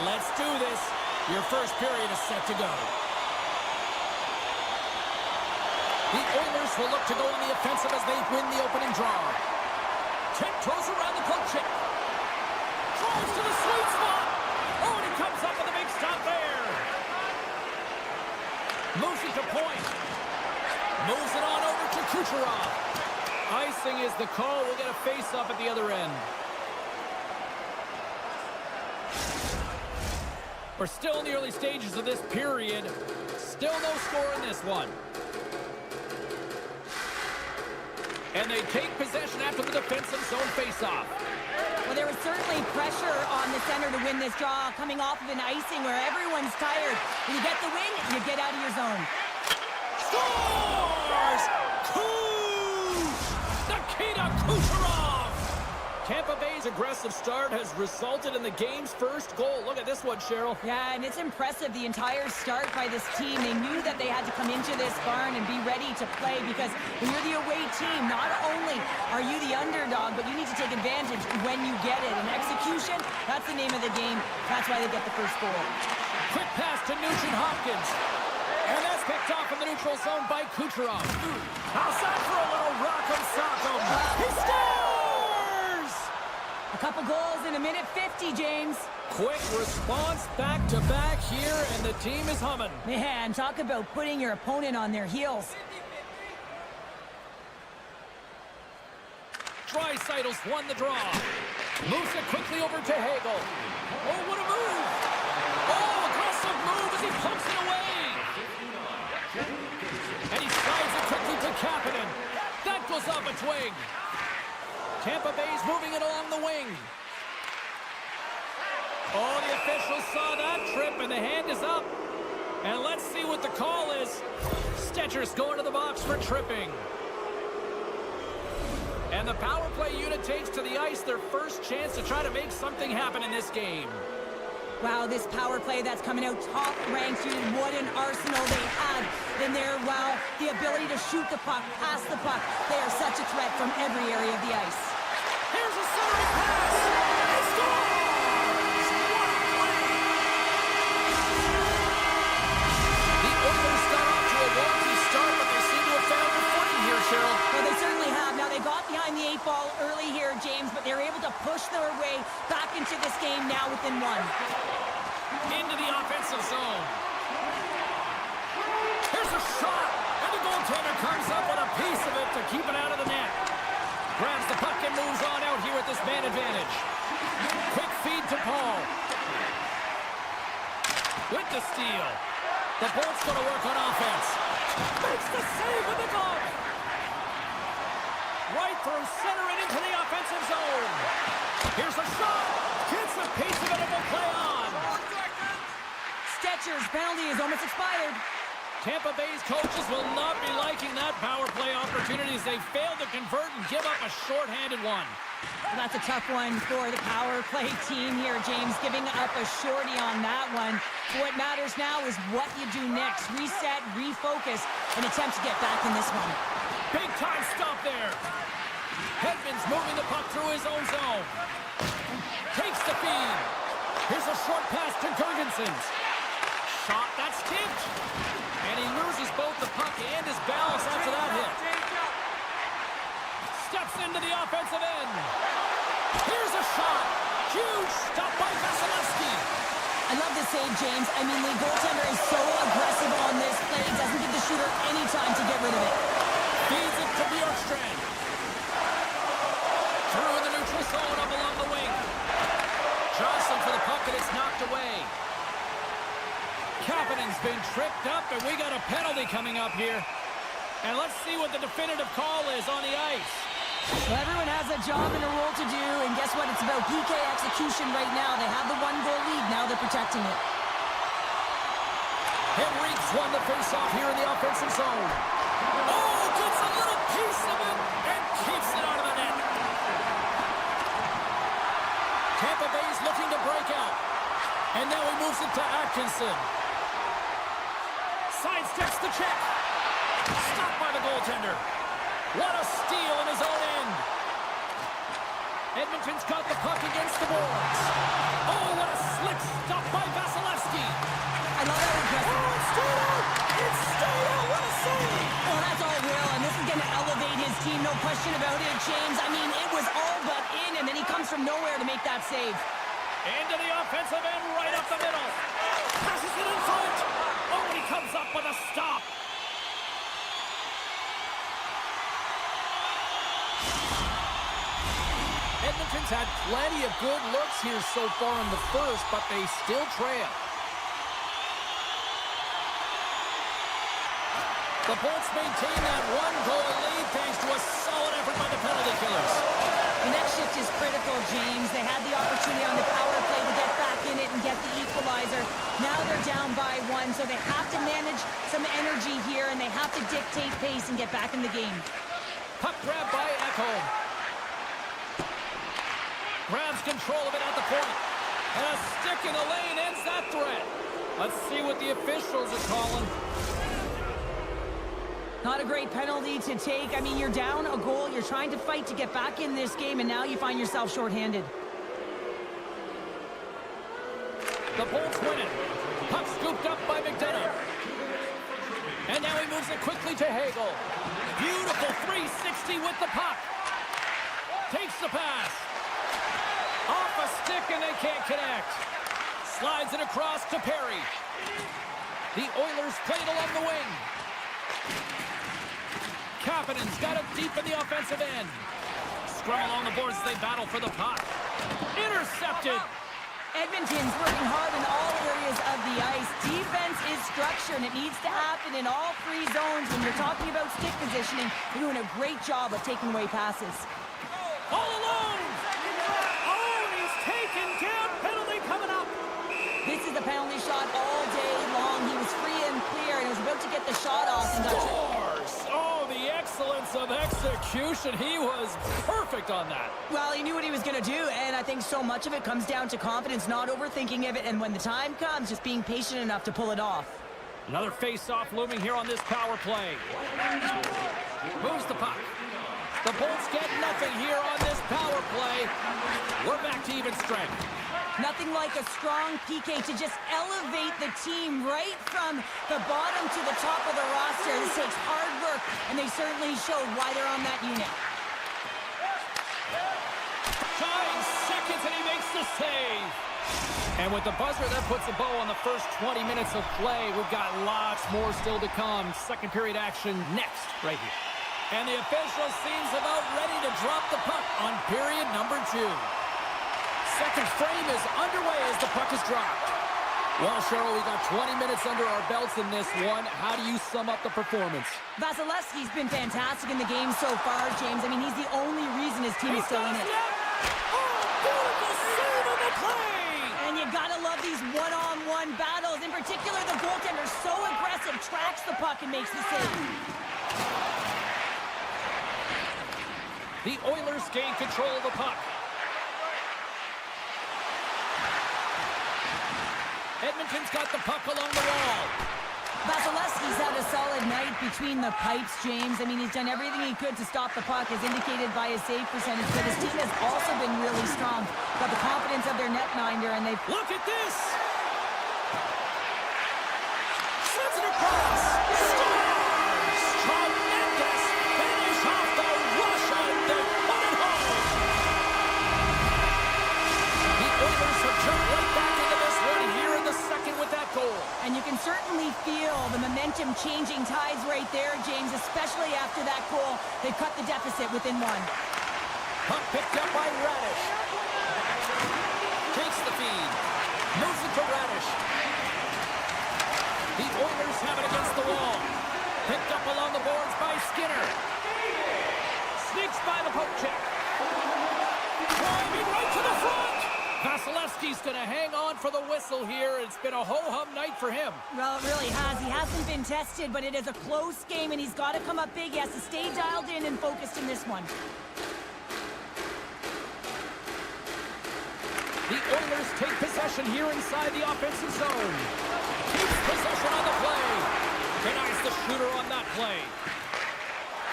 Let's do this. Your first period is set to go. The Oilers will look to go on the offensive as they win the opening draw. Tiptoes around the poke check. Drives to the sweet spot. Oh, and he comes up with a big stop there. Moves it to point. Moves it on over to Kucherov. Icing is the call. We'll get a face-off at the other end. We're still in the early stages of this period. Still no score in this one. And they take possession after the defensive zone face-off. Well, there was certainly pressure on the center to win this draw, coming off of an icing where everyone's tired. When you get the win, you get out of your zone. Scores! Nikita Kucherov! Tampa Bay's aggressive start has resulted in the game's first goal. Look at this one, Cheryl. Yeah, and it's impressive, the entire start by this team. They knew that they had to come into this barn and be ready to play because when you're the away team, not only are you the underdog, but you need to take advantage when you get it. And execution, that's the name of the game. That's why they get the first goal. Quick pass to Nugent-Hopkins. And that's picked off in the neutral zone by Kucherov. Outside for a little rock'em sock'em. He scores! A couple goals in a minute 50, James. Quick response back-to-back here, and the team is humming. Man, talk about putting your opponent on their heels. Draisaitl's won the draw. Moves it quickly over to Hagel. Oh, what a move! Oh, aggressive move as he pumps it away. And he slides it quickly to Kapanen. That goes off its wing. Tampa Bay's moving it along the wing. Oh, the officials saw that trip, and the hand is up. And let's see what the call is. Stetcher's going to the box for tripping. And the power play unit takes to the ice their first chance to try to make something happen in this game. Wow, this power play that's coming out top ranked. What an arsenal they have in there. Wow, the ability to shoot the puck, pass the puck. They are such a threat from every area of the ice. Here's a centering pass. He scores! The Oilers got off to a wonky start, but they seem to have found their footing here, Cheryl. Well, they certainly have. Now, they got behind the 8 ball early here, James, but they were able to push their way back into this game now within one. Into the offensive zone. Here's a shot, and the goaltender comes up with a piece of it to keep it out of the net. Grabs the puck and moves on out here with this man advantage. Quick feed to Paul. With the steal. The Bolt's going to work on offense. Makes the save with the glove. Right through center and into the offensive zone. Here's a shot. Gets a piece of it and will play on. Stetcher's penalty is almost expired. Tampa Bay's coaches will not be liking that power play opportunity as they fail to convert and give up a shorthanded one. Well, that's a tough one for the power play team here, James, giving up a shorty on that one. What matters now is what you do next. Reset, refocus, and attempt to get back in this one. Big time stop there. Hedman's moving the puck through his own zone. Takes the feed. Here's a short pass to Girgensons. Shot that's tipped. And he loses both the puck and his balance after that hit. Steps into the offensive end. Here's a shot. Huge stop by Vasilevsky. I love the save, James. I mean, the goaltender is so aggressive on this play. He doesn't give the shooter any time to get rid of it. Feeds it to Bjorkstrand. Through the neutral zone up along the wing. Johnson for the puck and it's knocked away. Kapanen's been tripped up, and we got a penalty coming up here. And let's see what the definitive call is on the ice. Well, everyone has a job and a role to do, and guess what? It's about PK execution right now. They have the 1-goal lead. Now they're protecting it. Henrique's won the faceoff here in the offensive zone. Oh, gets a little piece of it and keeps it out of the net. Tampa Bay's looking to break out. And now he moves it to Atkinson. Sidesteps the check. Stopped by the goaltender. What a steal in his own end. Edmonton's got the puck against the boards. Oh, what a slick stop by Vasilevsky. I love that request. Oh, it's stayed out. It's stayed out. What a save. Well, that's all Will, and this is going to elevate his team, no question about it, James. I mean, it was all but in, and then he comes from nowhere to make that save. Into the offensive end, right up the middle. Passes it in front. Oh, and he comes up with a stop. Edmonton's had plenty of good looks here so far in the first, but they still trail. The Bolts maintain that one-goal lead thanks to a solid effort by the penalty killers. And that shift is critical, James. They had the opportunity on the power play to get back in it and get the equalizer. Now they're down by one, so they have to manage some energy here, and they have to dictate pace and get back in the game. Puck grab by Ekholm. Grabs control of it at the point. And a stick in the lane ends that threat. Let's see what the officials are calling. Not a great penalty to take. I mean, you're down a goal. You're trying to fight to get back in this game, and now you find yourself shorthanded. The Bolts win it. Puck scooped up by McDonough. And now he moves it quickly to Hagel. Beautiful 360 with the puck. Takes the pass. Off a stick and they can't connect. Slides it across to Perry. The Oilers played along the wing. Kapanen's got it deep in the offensive end. Scrum along the boards as they battle for the puck. Intercepted. Edmonton's working hard in all areas of the ice. Defense is structure, and it needs to happen in all three zones. When you're talking about stick positioning, you're doing a great job of taking away passes. All alone. Oh, he's taken down. Penalty coming up. This is the penalty shot all day long. He was free and clear, and he was about to get the shot off and got Scores! Oh, the excellence of execution. He was perfect on that. Well, he knew what he was going to do, and I think so much of it comes down to confidence, not overthinking of it, and when the time comes, just being patient enough to pull it off. Another face-off looming here on this power play. Moves the puck. The Bolts get nothing here on this power play. We're back to even strength. Nothing like a strong PK to just elevate the team right from the bottom to the top of the roster. This takes hard work, and they certainly showed why they're on that unit. 5 seconds, and he makes the save. And with the buzzer, that puts a bow on the first 20 minutes of play. We've got lots more still to come. Second period action next, right here. And the official seems about ready to drop the puck on period number 2. Second frame is underway as the puck is dropped. Well, Cheryl, we got 20 minutes under our belts in this one. How do you sum up the performance? Vasilevsky's been fantastic in the game so far, James. I mean, he's the only reason his team is still in it. Oh, beautiful save on the play! And you gotta love these one-on-one battles. In particular, the goaltender so aggressive, tracks the puck and makes the save. The Oilers gain control of the puck. Edmonton's got the puck along the wall. Vasilevsky's had a solid night between the pipes, James. I mean, he's done everything he could to stop the puck, as indicated by his save percentage, but his team has also been really strong. Got the confidence of their netminder, and they've... Look at this! Sends it across! Scores! Tremendous finish off the rush, and they put it home! The Oilers have jumped right back into this one here in the second with that goal. And you can certainly feel the momentum changing tides right there, James, especially after that goal. They've cut the deficit within one. Puck picked up by Radish. Takes the feed. Moves it to Radish. The Oilers have it against the wall. Picked up along the boards by Skinner. Sneaks by the poke check. Driving right to the front. Vasilevsky's going to hang on for the whistle here. It's been a ho-hum night for him. Well, it really has. He hasn't been tested, but it is a close game, and he's got to come up big. He has to stay dialed in and focused in this one. The Oilers take possession here inside the offensive zone. Keeps possession on the play. Denies the shooter on that play.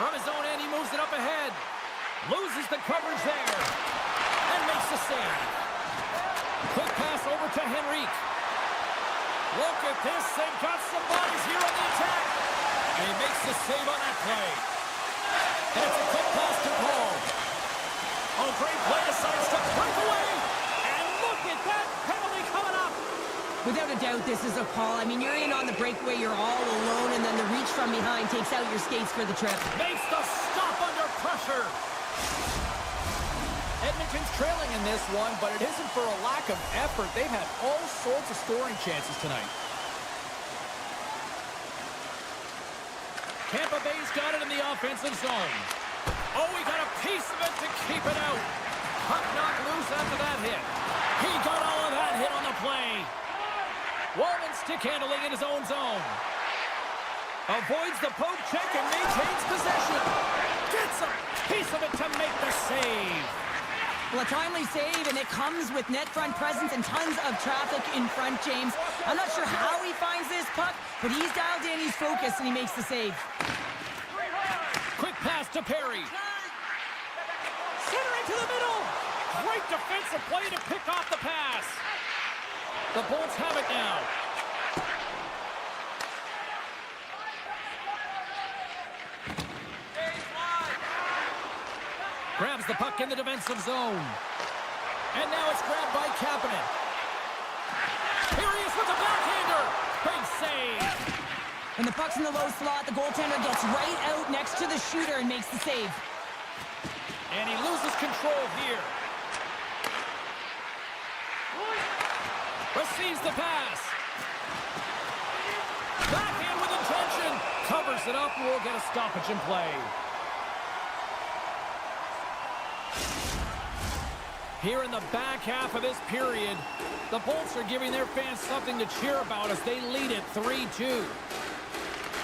From his own end, he moves it up ahead. Loses the coverage there. the save. Quick pass over to Henrique. Look at this. They've got some bodies here on the attack. And he makes the save on that play. And it's a quick pass to Paul. Oh, great play to sidestep breakaway. And look at that penalty coming up. Without a doubt, this is a call. I mean, you're in on the breakaway, you're all alone, and then the reach from behind takes out your skates for the trip. Makes the stop under pressure. Edmonton's trailing in this one, but it isn't for a lack of effort. They've had all sorts of scoring chances tonight. Tampa Bay's got it in the offensive zone. Oh, he got a piece of it to keep it out. Puck knocked loose after that hit. He got all of that hit on the play. Wallman stick handling in his own zone. Avoids the poke check and maintains possession. Gets a piece of it to make the save. Well, a timely save, and it comes with net front presence and tons of traffic in front, James. I'm not sure how he finds this puck, but he's dialed in, he's focused, and he makes the save. Quick pass to Perry. Center into the middle. Great defensive play to pick off the pass. The Bolts have it now. Grabs the puck in the defensive zone. And now it's grabbed by Kapanen. Here he is with the backhander. Big save. When the puck's in the low slot, the goaltender gets right out next to the shooter and makes the save. And he loses control here. Receives the pass. Backhand with intention. Covers it up and will get a stoppage in play. Here in the back half of this period, the Bolts are giving their fans something to cheer about as they lead it 3-2.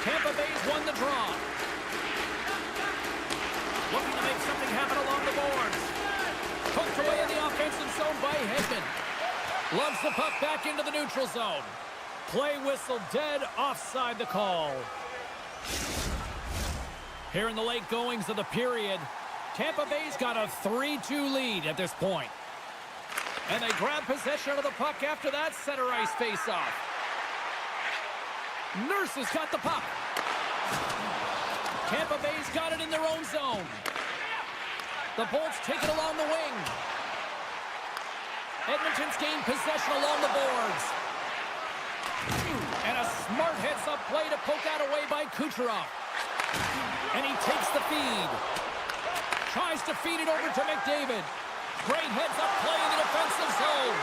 Tampa Bay's won the draw. Looking to make something happen along the boards. Poked away in the offensive zone by Hedman. Loves the puck back into the neutral zone. Play whistle dead, offside the call. Here in the late goings of the period, Tampa Bay's got a 3-2 lead at this point. And they grab possession of the puck after that center ice faceoff. Nurse has got the puck. Tampa Bay's got it in their own zone. The Bolts take it along the wing. Edmonton's gained possession along the boards. And a smart heads-up play to poke that away by Kucherov. And he takes the feed. Tries to feed it over to McDavid. Great heads-up play in the defensive zone.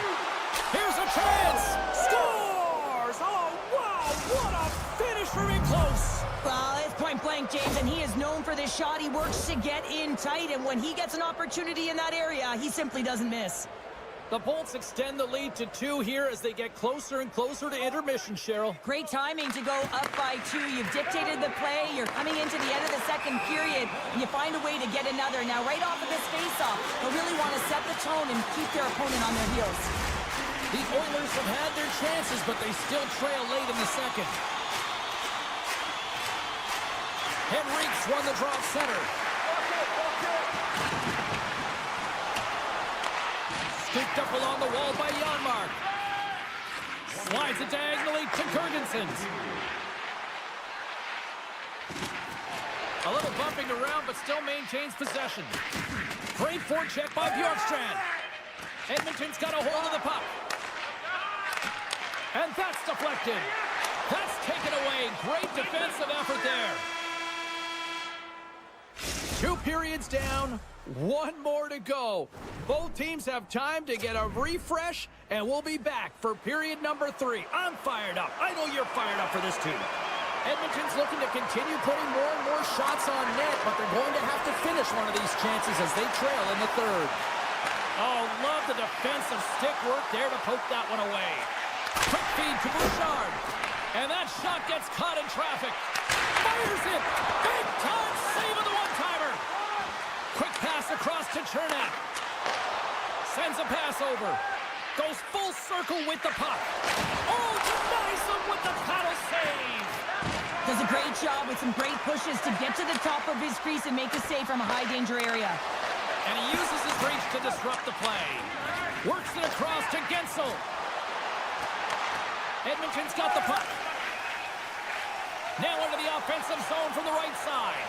Here's a chance. Scores! Oh, wow! What a finish from in close. Well, it's point-blank, James, and he is known for this shot. He works to get in tight, and when he gets an opportunity in that area, he simply doesn't miss. The Bolts extend the lead to 2 here as they get closer and closer to intermission, Cheryl. Great timing to go up by 2. You've dictated the play. You're coming into the end of the second period, and you find a way to get another. Now, right off of this face-off, they'll really want to set the tone and keep their opponent on their heels. The Oilers have had their chances, but they still trail late in the second. Henrique's won the draw at center. Scooped up along the wall by Janmark. Slides it diagonally to Gergensen. A little bumping around, but still maintains possession. Great forecheck by Bjorkstrand. Edmonton's got a hold of the puck. And that's deflected. That's taken away. Great defensive effort there. 2 periods down. 1 more to go. Both teams have time to get a refresh, and we'll be back for period number 3. I'm fired up. I know you're fired up for this too. Edmonton's looking to continue putting more and more shots on net, but they're going to have to finish one of these chances as they trail in the third. Oh, love the defensive stick work there to poke that one away. Quick feed to Bouchard. And that shot gets caught in traffic. Fires it. Big time save of the one-timer. Quick pass across to Chernak. Sends a pass over. Goes full circle with the puck. Oh, denies him with the paddle save. Does a great job with some great pushes to get to the top of his crease and make a save from a high-danger area. And he uses his reach to disrupt the play. Works it across to Gensel. Edmonton's got the puck. Now into the offensive zone from the right side.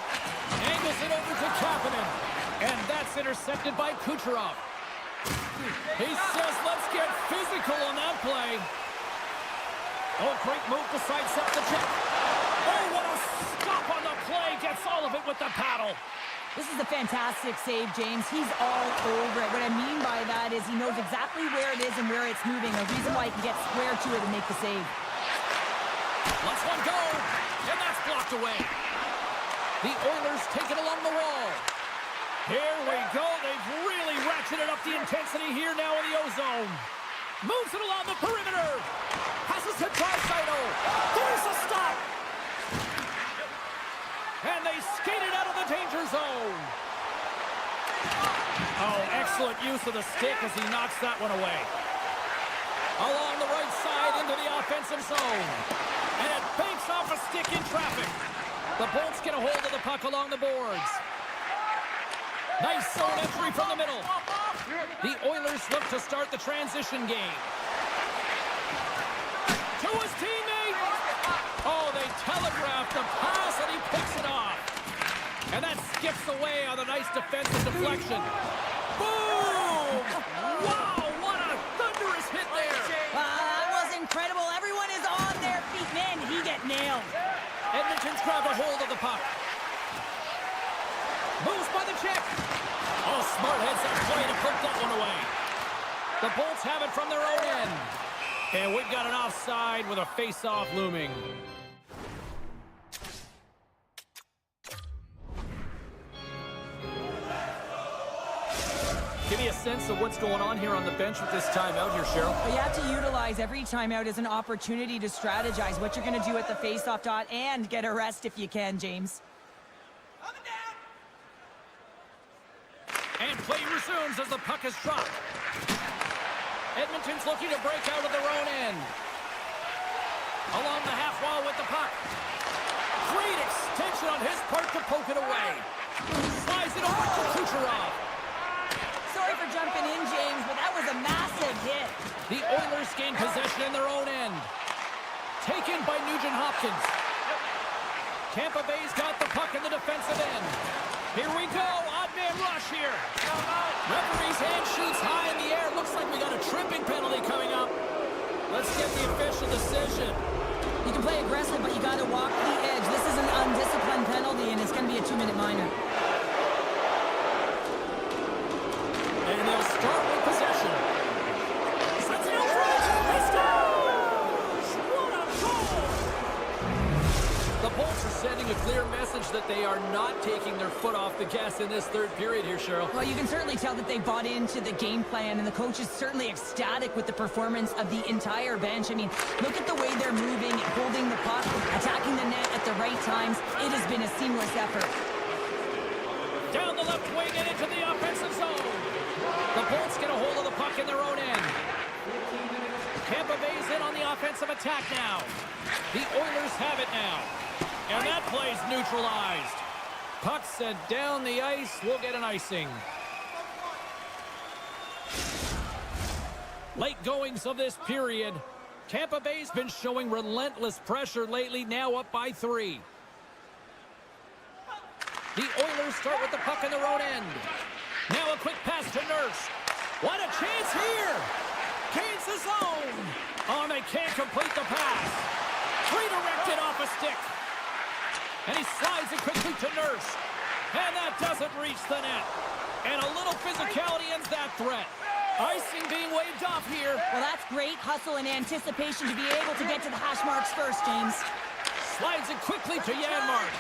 Angles it over to Kapanen. And that's intercepted by Kucherov. He says, let's get physical on that play. Oh, great move to sidestep the check. Oh, what a stop on the play. Gets all of it with the paddle. This is a fantastic save, James. He's all over it. What I mean by that is he knows exactly where it is and where it's moving. A reason why he can get square to it and make the save. Let's one go. And that's blocked away. The Oilers take it along the wall. Here we go. They've really ratcheted up the intensity here now in the O-zone. Moves it along the perimeter. Passes to Draisaitl. There's a stop. And they skate it out of the danger zone. Oh, excellent use of the stick as he knocks that one away. Along the right side into the offensive zone. And it banks off a stick in traffic. The Bolts get a hold of the puck along the boards. Nice zone entry from the middle. The Oilers look to start the transition game. To his teammate. Oh, they telegraph the pass and he picks it off. And that skips away on a nice defensive deflection. Boom! Wow, what a thunderous hit there. That was incredible. Everyone is on their feet. Man, did he get nailed. Edmonton's grabbed a hold of the puck. Moves by the check. Oh, smart heads up play to put that one away. The Bolts have it from their own end. And we've got an offside with a face-off looming. Give me a sense of what's going on here on the bench with this timeout here, Cheryl. Well, you have to utilize every timeout as an opportunity to strategize what you're going to do at the face-off dot and get a rest if you can, James. And play resumes as the puck is dropped. Edmonton's looking to break out of their own end. Along the half wall with the puck. Great extension on his part to poke it away. Slides it over to Kucherov. Sorry for jumping in, James, but that was a massive hit. The Oilers gain possession in their own end. Taken by Nugent-Hopkins. Tampa Bay's got the puck in the defensive end. Here we go. Odd man rush here. Referee's hand shoots high in the air. Looks like we got a tripping penalty coming up. Let's get the official decision. You can play aggressive, but you got to walk the edge. This is an undisciplined penalty, and it's going to be a 2-minute minor. And they'll start with possession. Sets it over. He scores! What a goal! The Bolts are sending a clear message that they are not taking their foot off the gas in this third period here, Cheryl. Well, you can certainly tell that they bought into the game plan, and the coach is certainly ecstatic with the performance of the entire bench. I mean, look at the way they're moving, holding the puck, attacking the net at the right times. It has been a seamless effort. Down the left wing and into the offensive zone. The Bolts get a hold of the puck in their own end. Tampa Bay's in on the offensive attack now. The Oilers have it now. And that play's neutralized. Puck sent down the ice. We'll get an icing. Late goings of this period. Tampa Bay's been showing relentless pressure lately, now up by 3. The Oilers start with the puck in their own end. Now a quick pass to Nurse. What a chance here! Gains the zone! Oh, and they can't complete the pass. Redirected off a stick. And he slides it quickly to Nurse. And that doesn't reach the net. And a little physicality ends that threat. Icing being waved off here. Well, that's great hustle and anticipation to be able to get to the hash marks first, James. Slides it quickly to Janmark.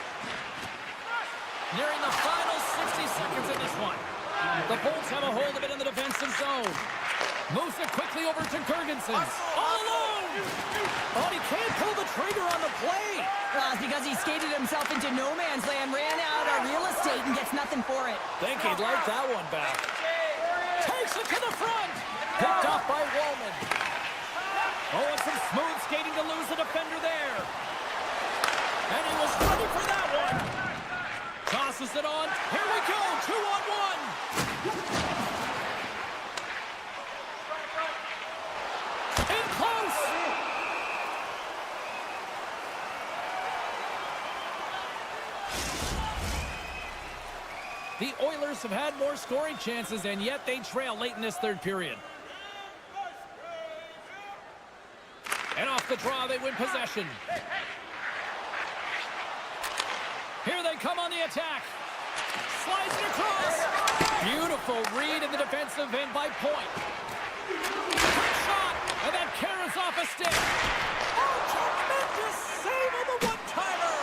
Nearing the final 60 seconds in this one. The Bolts have a hold of it in the defensive zone. Moves it quickly over to Girgensons. All alone! Oh, he can't pull the trigger on the play. Well, it's because he skated himself into no man's land, ran out of real estate, and gets nothing for it. Think he'd like that one back. Takes it to the front. Picked off by Wallman. Oh, and some smooth skating to lose the defender there. And he was ready for that one. Tosses it on. Here we go. 2-on-1. The Oilers have had more scoring chances, and yet they trail late in this third period. And off the draw, they win possession. Here they come on the attack. Slides it across. Beautiful read in the defensive end by Point. Quick shot, and that carries off a stick. Oh, tremendous save on the one-timer.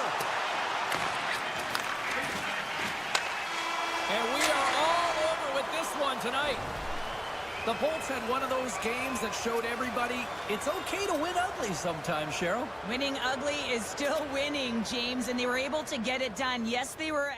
And we are all over with this one tonight. The Bolts had one of those games that showed everybody it's okay to win ugly sometimes, Cheryl. Winning ugly is still winning, James, and they were able to get it done. Yes, they were...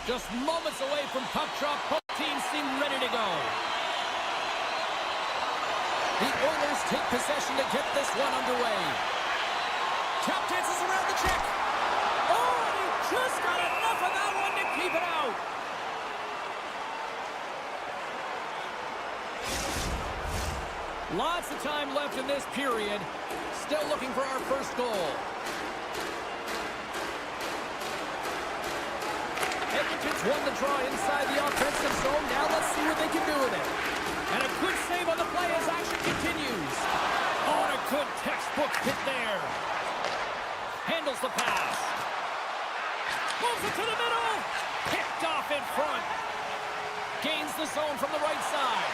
Just moments away from puck drop, both teams seem ready to go. The Oilers take possession to get this one underway. Tap dances around the check. Oh, and he just got enough of that one to keep it out. Lots of time left in this period. Still looking for our first goal. Edmonton's won the draw inside the offensive zone. Now let's see what they can do with it. And a good save on the play as action continues. Oh, and a good textbook hit there. Handles the pass. Moves it to the middle. Picked off in front. Gains the zone from the right side.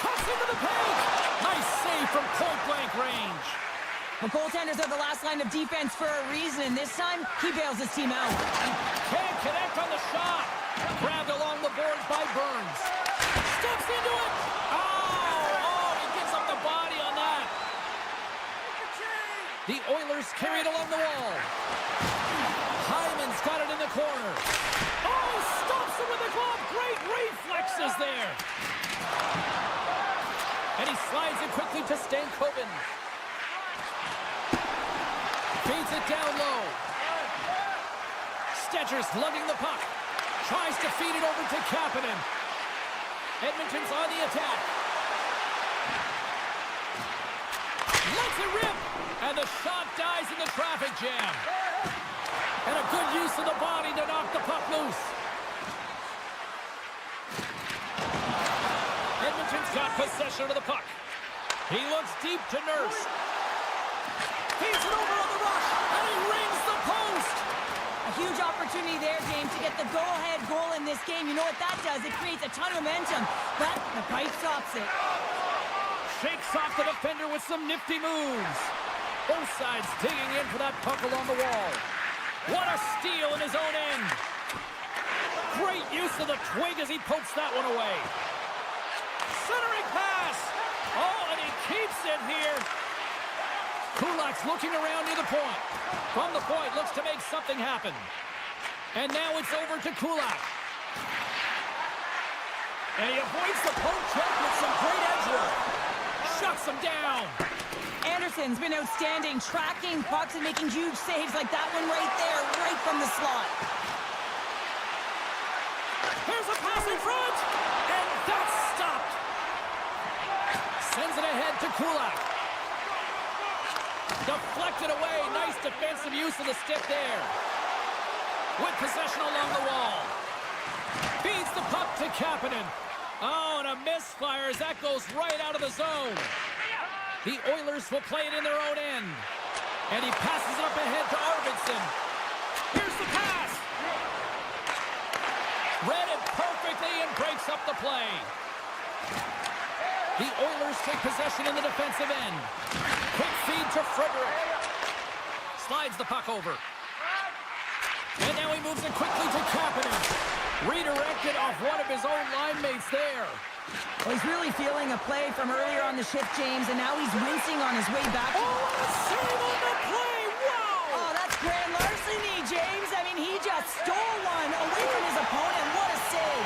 Cuts into the paint. Nice save from point-blank range. Well, goaltenders are the last line of defense for a reason. This time, he bails his team out. Can't connect on the shot. Grabbed along the boards by Burns. Steps into it. Oh, he gets up the body on that. The Oilers carry it along the wall. Hyman's got it in the corner. Oh, stops it with a glove. Great reflexes there. And he slides it quickly to Stankoven. Feeds it down low. Stetcher's lugging the puck. Tries to feed it over to Kapanen. Edmonton's on the attack. Lets it rip. And the shot dies in the traffic jam. And a good use of the body to knock the puck loose. Edmonton's got possession of the puck. He looks deep to Nurse. Feeds it over on the rush. And he rings the post. A huge opportunity there, James, to get the go-ahead goal in this game. You know what that does? It creates a ton of momentum. But the pipe stops it. Shakes off the defender with some nifty moves. Both sides digging in for that puck along the wall. What a steal in his own end. Great use of the twig as he pokes that one away. Centering pass. Oh, and he keeps it here. Kulak's looking around near the point. From the point, looks to make something happen. And now it's over to Kulak. And he avoids the poke check with some great edge work. Shuts him down. Anderson's been outstanding, tracking pucks and making huge saves like that one right there, right from the slot. Here's a pass in front, and that's stopped. Sends it ahead to Kulak. Deflected away, nice defensive use of the stick there. With possession along the wall. Feeds the puck to Kapanen. Oh, and a misfire as that goes right out of the zone. The Oilers will play it in their own end. And he passes it up ahead to Arvidsson. Here's the pass. Read it perfectly and breaks up the play. The Oilers take possession in the defensive end. Quick feed to Frederick. Slides the puck over. And now he moves it quickly to Kapanen. Redirected off one of his own line mates there. Well, he's really feeling a play from earlier on the shift, James, and now he's wincing on his way back. Oh, what a save on the play! Wow! Oh, that's grand larceny, James. I mean, he just stole one away from his opponent. What a save.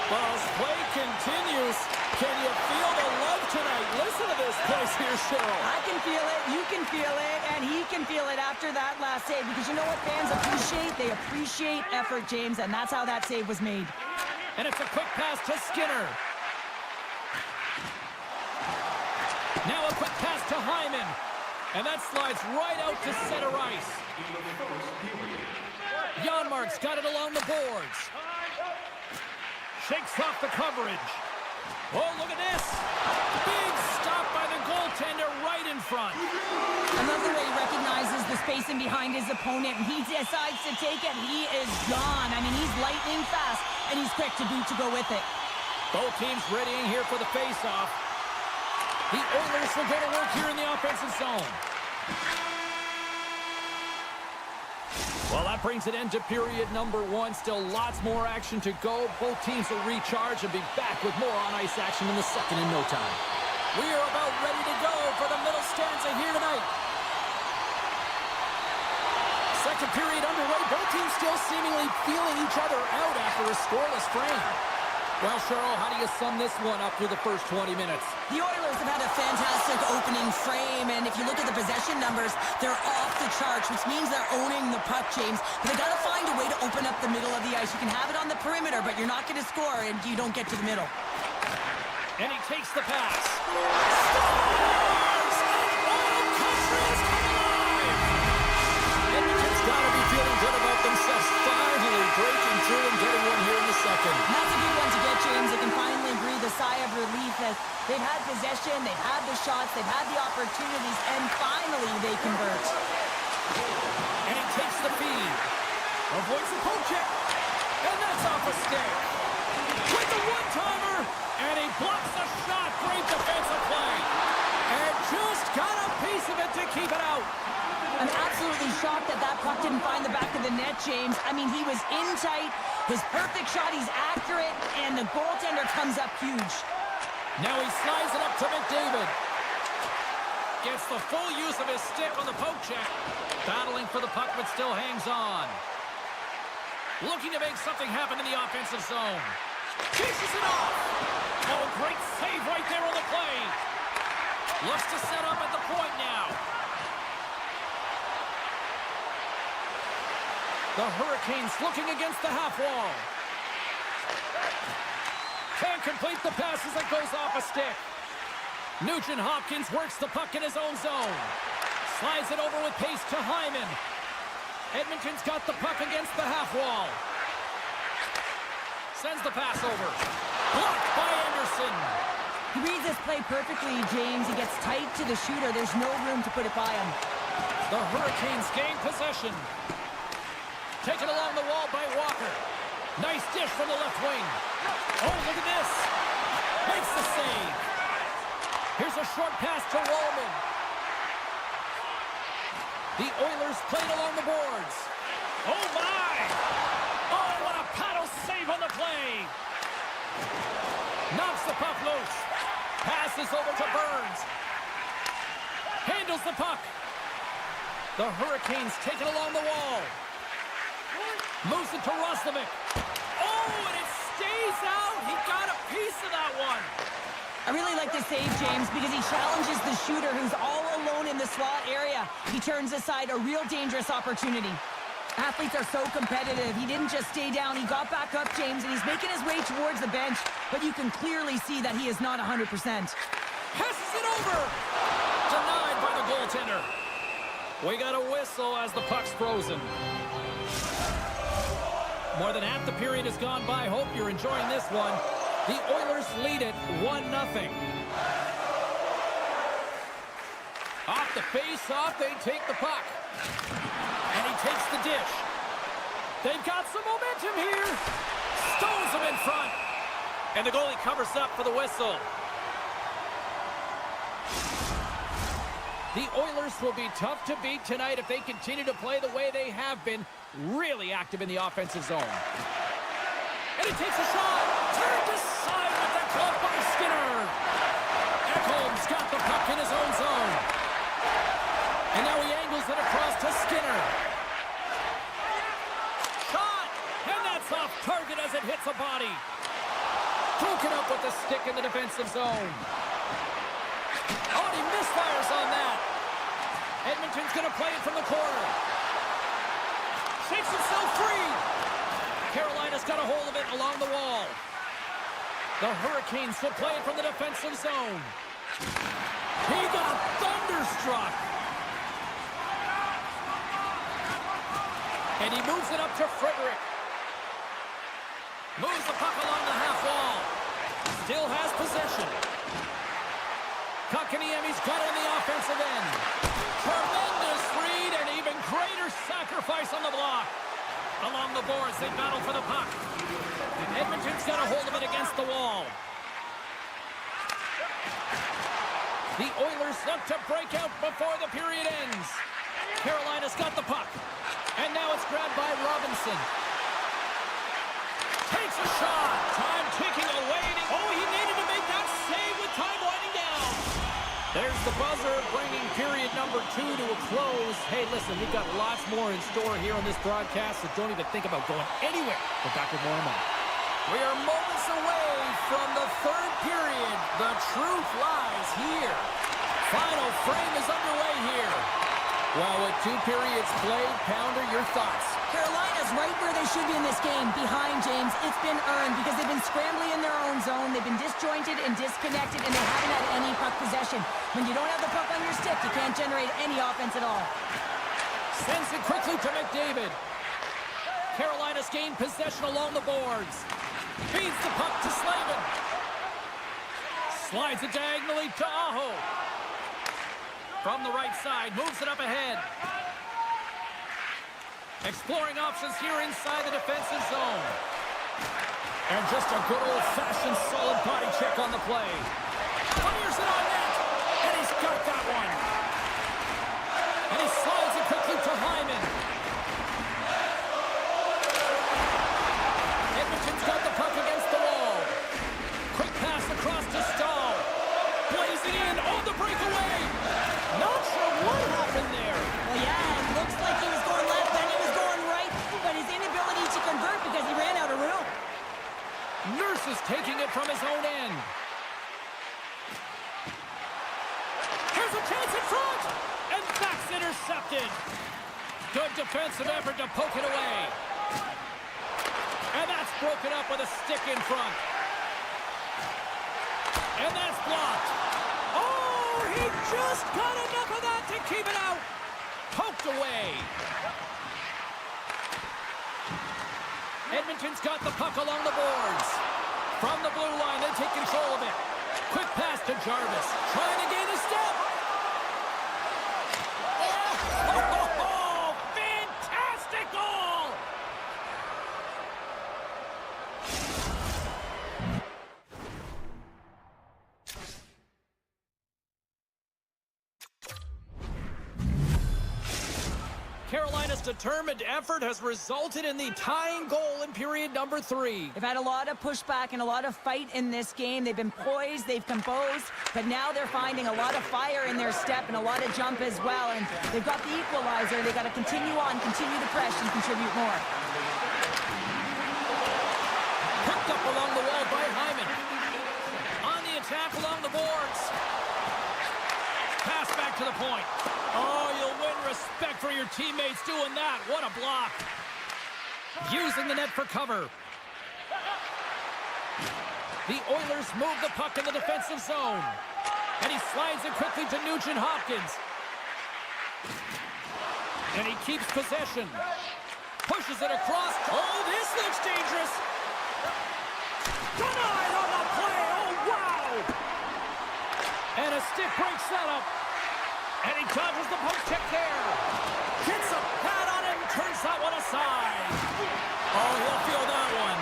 Well, as play continues, can you feel the love tonight? Listen to this place here, Cheryl. I can feel it, you can feel it, and he can feel it after that last save. Because you know what fans appreciate? They appreciate effort, James, and that's how that save was made. And it's a quick pass to Skinner. Now a quick pass to Hyman. And that slides right out to center ice. Janmark's got it along the boards. Shakes off the coverage. Oh, look at this. Big stop by the goaltender right in front. I love the way he recognizes the spacing behind his opponent. He decides to take it. He is gone. I mean, he's lightning fast, and he's quick to boot to go with it. Both teams readying here for the face-off. The Oilers will go to work here in the offensive zone. Well, that brings an end to period number one. Still lots more action to go. Both teams will recharge and be back with more on-ice action in the second in no time. We are about ready to go for the middle stanza here tonight. Second period underway. Both teams still seemingly feeling each other out after a scoreless frame. Well, Cheryl, how do you sum this one up through the first 20 minutes? The Oilers have had a fantastic opening frame, and if you look at the possession numbers, they're off the charts, which means they're owning the puck, James. But they got to find a way to open up the middle of the ice. You can have it on the perimeter, but you're not going to score if you don't get to the middle. And he takes the pass. Scores! Oil Country is coming alive! Edmonton's got to be feeling good about themselves, finally breaking through and getting one here in the second. That's a good one to get, James. They can finally breathe a sigh of relief as they've had possession, they've had the shots, they've had the opportunities, and finally they convert. And he takes the feed. Avoids the poke check. And that's off a stick. With the one-timer. And he blocks the shot. Great defensive play. And just got a piece of it to keep it out. I'm absolutely shocked that that puck didn't find the back of the net, James. I mean, he was in tight. His perfect shot, he's accurate, and the goaltender comes up huge. Now he slides it up to McDavid. Gets the full use of his stick on the poke check. Battling for the puck, but still hangs on. Looking to make something happen in the offensive zone. Chases it off. Oh, great save right there on the play. Looks to set up at the point now. The Hurricanes looking against the half wall. Can't complete the pass as it goes off a stick. Nugent Hopkins works the puck in his own zone. Slides it over with pace to Hyman. Edmonton's got the puck against the half wall. Sends the pass over. Blocked by Anderson. He reads this play perfectly, James. He gets tight to the shooter. There's no room to put it by him. The Hurricanes gain possession. Taken along the wall by Walker. Nice dish from the left wing. Oh, look at this. Makes the save. Here's a short pass to Roman. The Oilers played along the boards. Oh, my! Oh, what a paddle save on the play! Knocks the puck loose. Passes over to Burns. Handles the puck. The Hurricanes take it along the wall. Moves it to Roslovic. Oh, and it stays out. He got a piece of that one. I really like this save, James, because he challenges the shooter who's all alone in the slot area. He turns aside a real dangerous opportunity. Athletes are so competitive. He didn't just stay down. He got back up, James, and he's making his way towards the bench, but you can clearly see that he is not 100%. Passes it over. Denied by the goaltender. We got a whistle as the puck's frozen. More than half the period has gone by. Hope you're enjoying this one. The Oilers lead it 1-0. Off the face-off, they take the puck. And he takes the dish. They've got some momentum here. Stones him in front. And the goalie covers up for the whistle. The Oilers will be tough to beat tonight if they continue to play the way they have been, really active in the offensive zone. And he takes a shot. Turned aside with that glove by Skinner. Ekholm's got the puck in his own zone. And now he angles it across to Skinner. Shot! And that's off target as it hits a body. Broken up with the stick in the defensive zone. Oh, and he misfires on that. Edmonton's going to play it from the corner. Shakes himself free. Carolina's got a hold of it along the wall. The Hurricanes will play it from the defensive zone. He got thunderstruck. And he moves it up to Frederick. Moves the puck along the half wall. Still has possession. Kotkaniemi's got it on the offensive end. Tremendous read and even greater sacrifice on the block. Along the boards, they battle for the puck. Edmonton's got a hold of it against the wall. The Oilers look to break out before the period ends. Carolina's got the puck. And now it's grabbed by Robinson. Takes a shot. Time ticking away. Oh, he needed to make that save with time winding down. There's the buzzer, bringing period number 2 to a close. Hey, listen, we've got lots more in store here on this broadcast, so don't even think about going anywhere. We're back with more in a moment. We are moments away from the third period. The truth lies here. Final frame is underway here. Well, with 2 periods played, Pounder, your thoughts? Carolina's right where they should be in this game, behind James. It's been earned because they've been scrambling in their own zone. They've been disjointed and disconnected, and they haven't had any puck possession. When you don't have the puck on your stick, you can't generate any offense at all. Sends it quickly to McDavid. Carolina's gained possession along the boards. Feeds the puck to Slavin. Slides it diagonally to Aho. From the right side, moves it up ahead. Exploring options here inside the defensive zone. And just a good old-fashioned solid body check on the play. Fires it on net. And he's got that one. And he slides it quickly to Hyman. Edmonton's got the puck against the wall. Quick pass across to Stahl. Plays it in on the breakaway. Good defensive effort to poke it away. And that's broken up with a stick in front. And that's blocked. Oh, he just got enough of that to keep it out. Poked away. Edmonton's got the puck along the boards. From the blue line, they take control of it. Quick pass to Jarvis. Trying to gain a step. Oh, fantastic goal! Carolina's determined effort has resulted in the tying goal in period number 3. They've had a lot of pushback and a lot of fight in this game. They've been poised, they've composed, but now they're finding a lot of fire in their step and a lot of jump as well. And they've got the equalizer. They've got to continue on, continue to press and contribute more. Picked up along the wall by Hyman. On the attack along the boards. Pass back to the point. Oh, you'll win respect for your teammates doing that. What a block. Using the net for cover. The Oilers move the puck in the defensive zone. And he slides it quickly to Nugent Hopkins. And he keeps possession. Pushes it across. Oh, this looks dangerous. Denied on the play. Oh, wow. And a stick breaks that up. And he dodges the poke check there. Gets a pad on it and turns that one aside. Oh, he'll feel that one.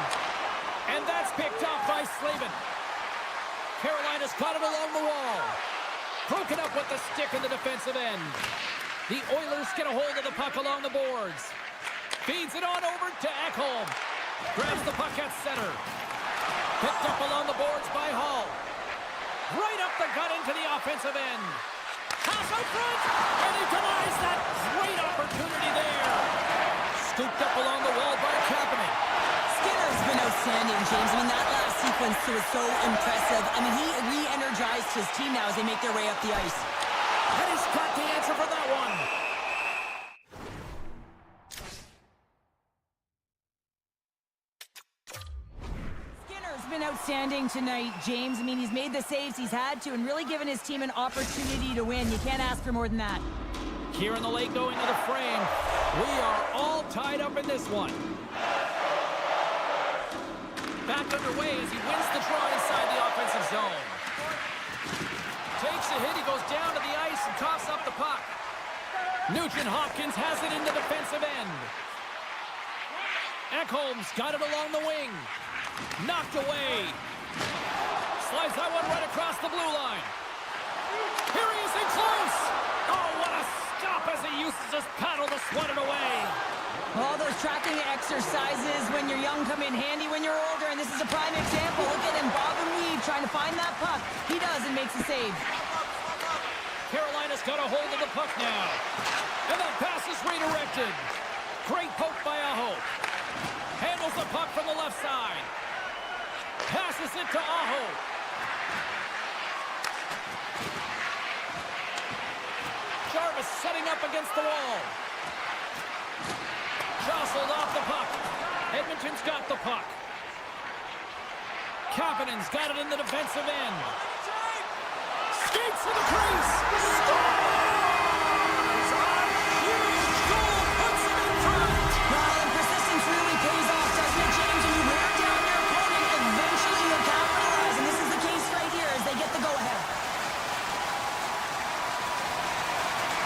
And that's picked up by Slavin. Carolina's got it along the wall. Broken up with the stick in the defensive end. The Oilers get a hold of the puck along the boards. Feeds it on over to Ekholm. Grabs the puck at center. Picked up along the boards by Hall. Right up the gut into the offensive end. Pass out front, and he denies that great opportunity there. Scooped up along the wall by Kapanen. Skinner's been outstanding, James. I mean, that last sequence was so impressive. I mean, he re-energized his team now as they make their way up the ice. And he's got the answer for that one. Been outstanding tonight, James. I mean, he's made the saves he's had to and really given his team an opportunity to win. You can't ask for more than that. Here in the late going to the frame. We are all tied up in this one. Back underway as he wins the draw inside the offensive zone. Takes a hit, he goes down to the ice and coughs up the puck. Nugent Hopkins has it in the defensive end. Ekholm's got it along the wing. Knocked away. Slides that one right across the blue line. Here he is in close. Oh, what a stop as he uses his paddle to swat it away. All those tracking exercises when you're young come in handy when you're older, and this is a prime example. Look at him bob and weave trying to find that puck. He does and makes a save. Carolina's got a hold of the puck now. And that pass is redirected. Great poke by Aho. Handles the puck from the left side. Passes it to Aho. Jarvis setting up against the wall. Jostled off the puck. Edmonton's got the puck. Kapanen's got it in the defensive end. Skates to the crease. Scores! A huge goal puts him in front. Well, and persistence really pays off, doesn't it, James? When you wear down your opponent, eventually you'll capitalize. And this is the case right here as they get the go-ahead.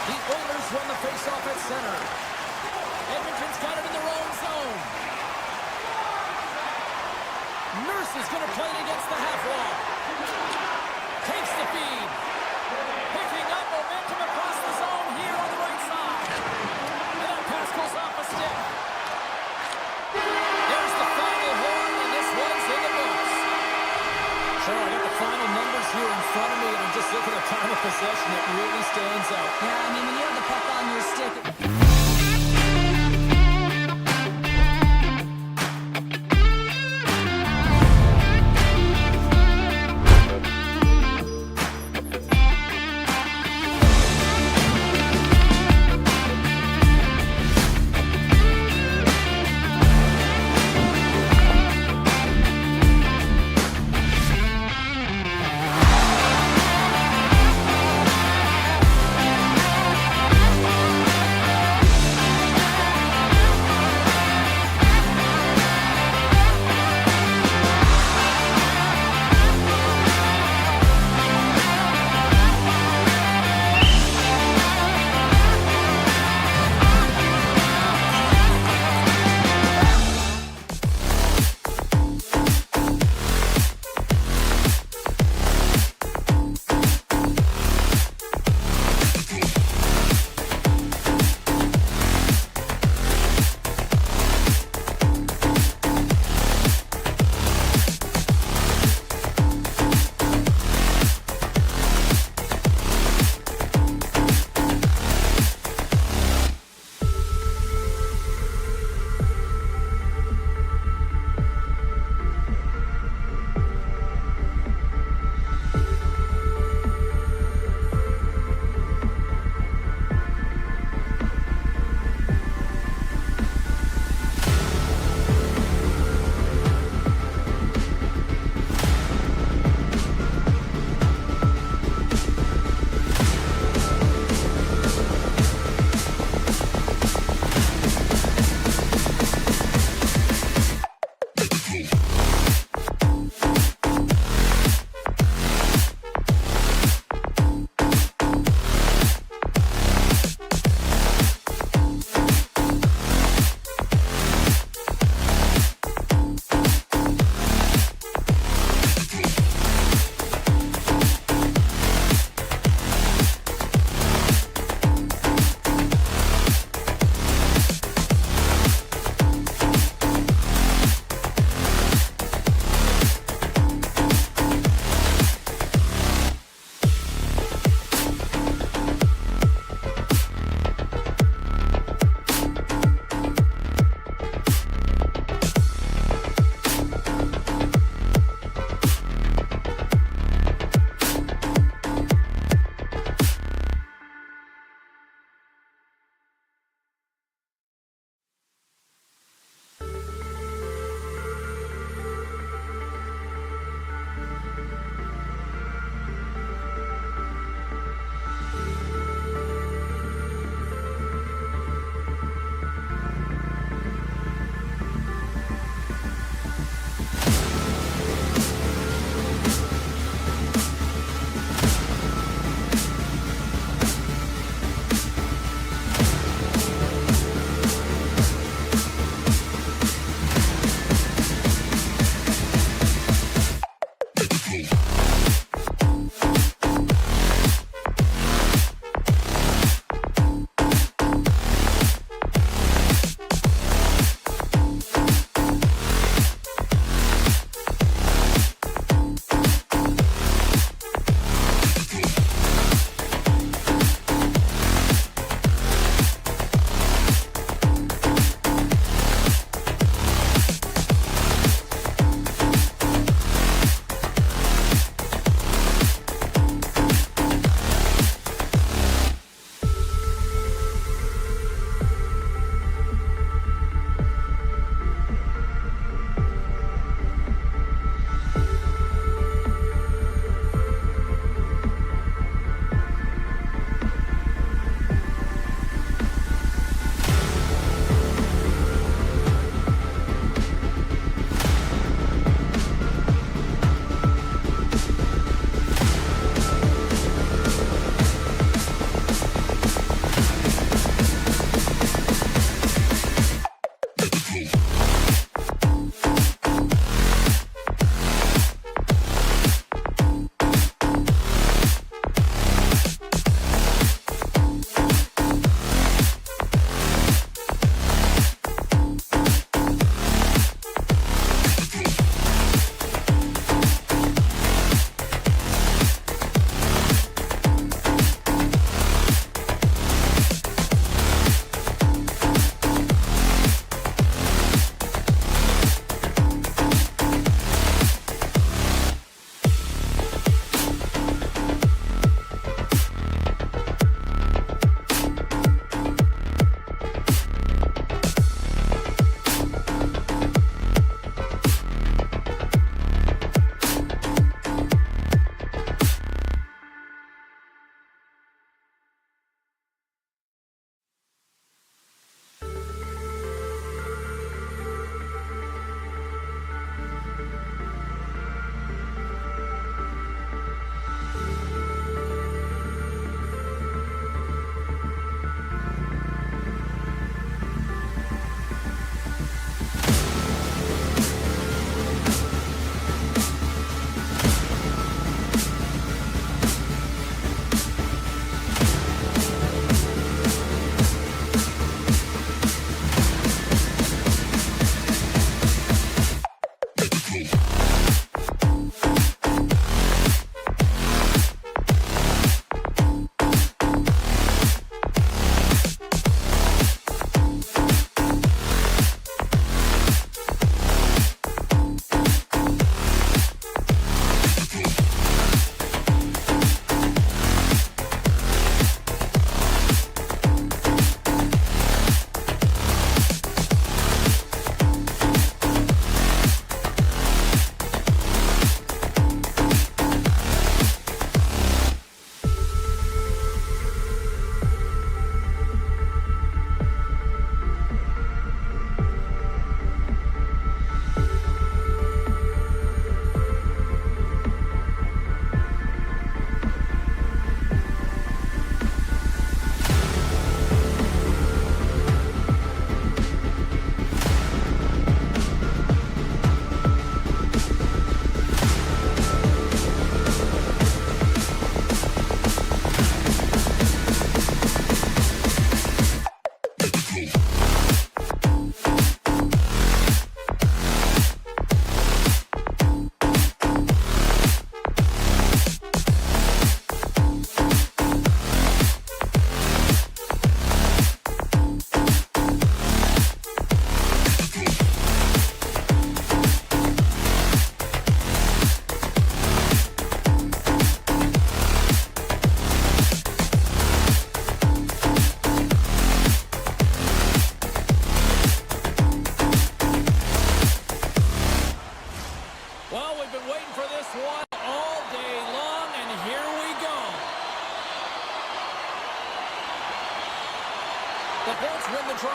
The Oilers run the face-off at center. Edmonton's got it in their own zone. Nurse is going to play it against the half wall. Takes the feed. Picking up momentum across the zone here on the right side. And that pass goes off a stick. There's the final horn, and this one's in the books. Sure, I got the final numbers here in front of me, and I'm just looking at time of possession. It really stands out. Yeah, I mean, when you have the puck on your stick...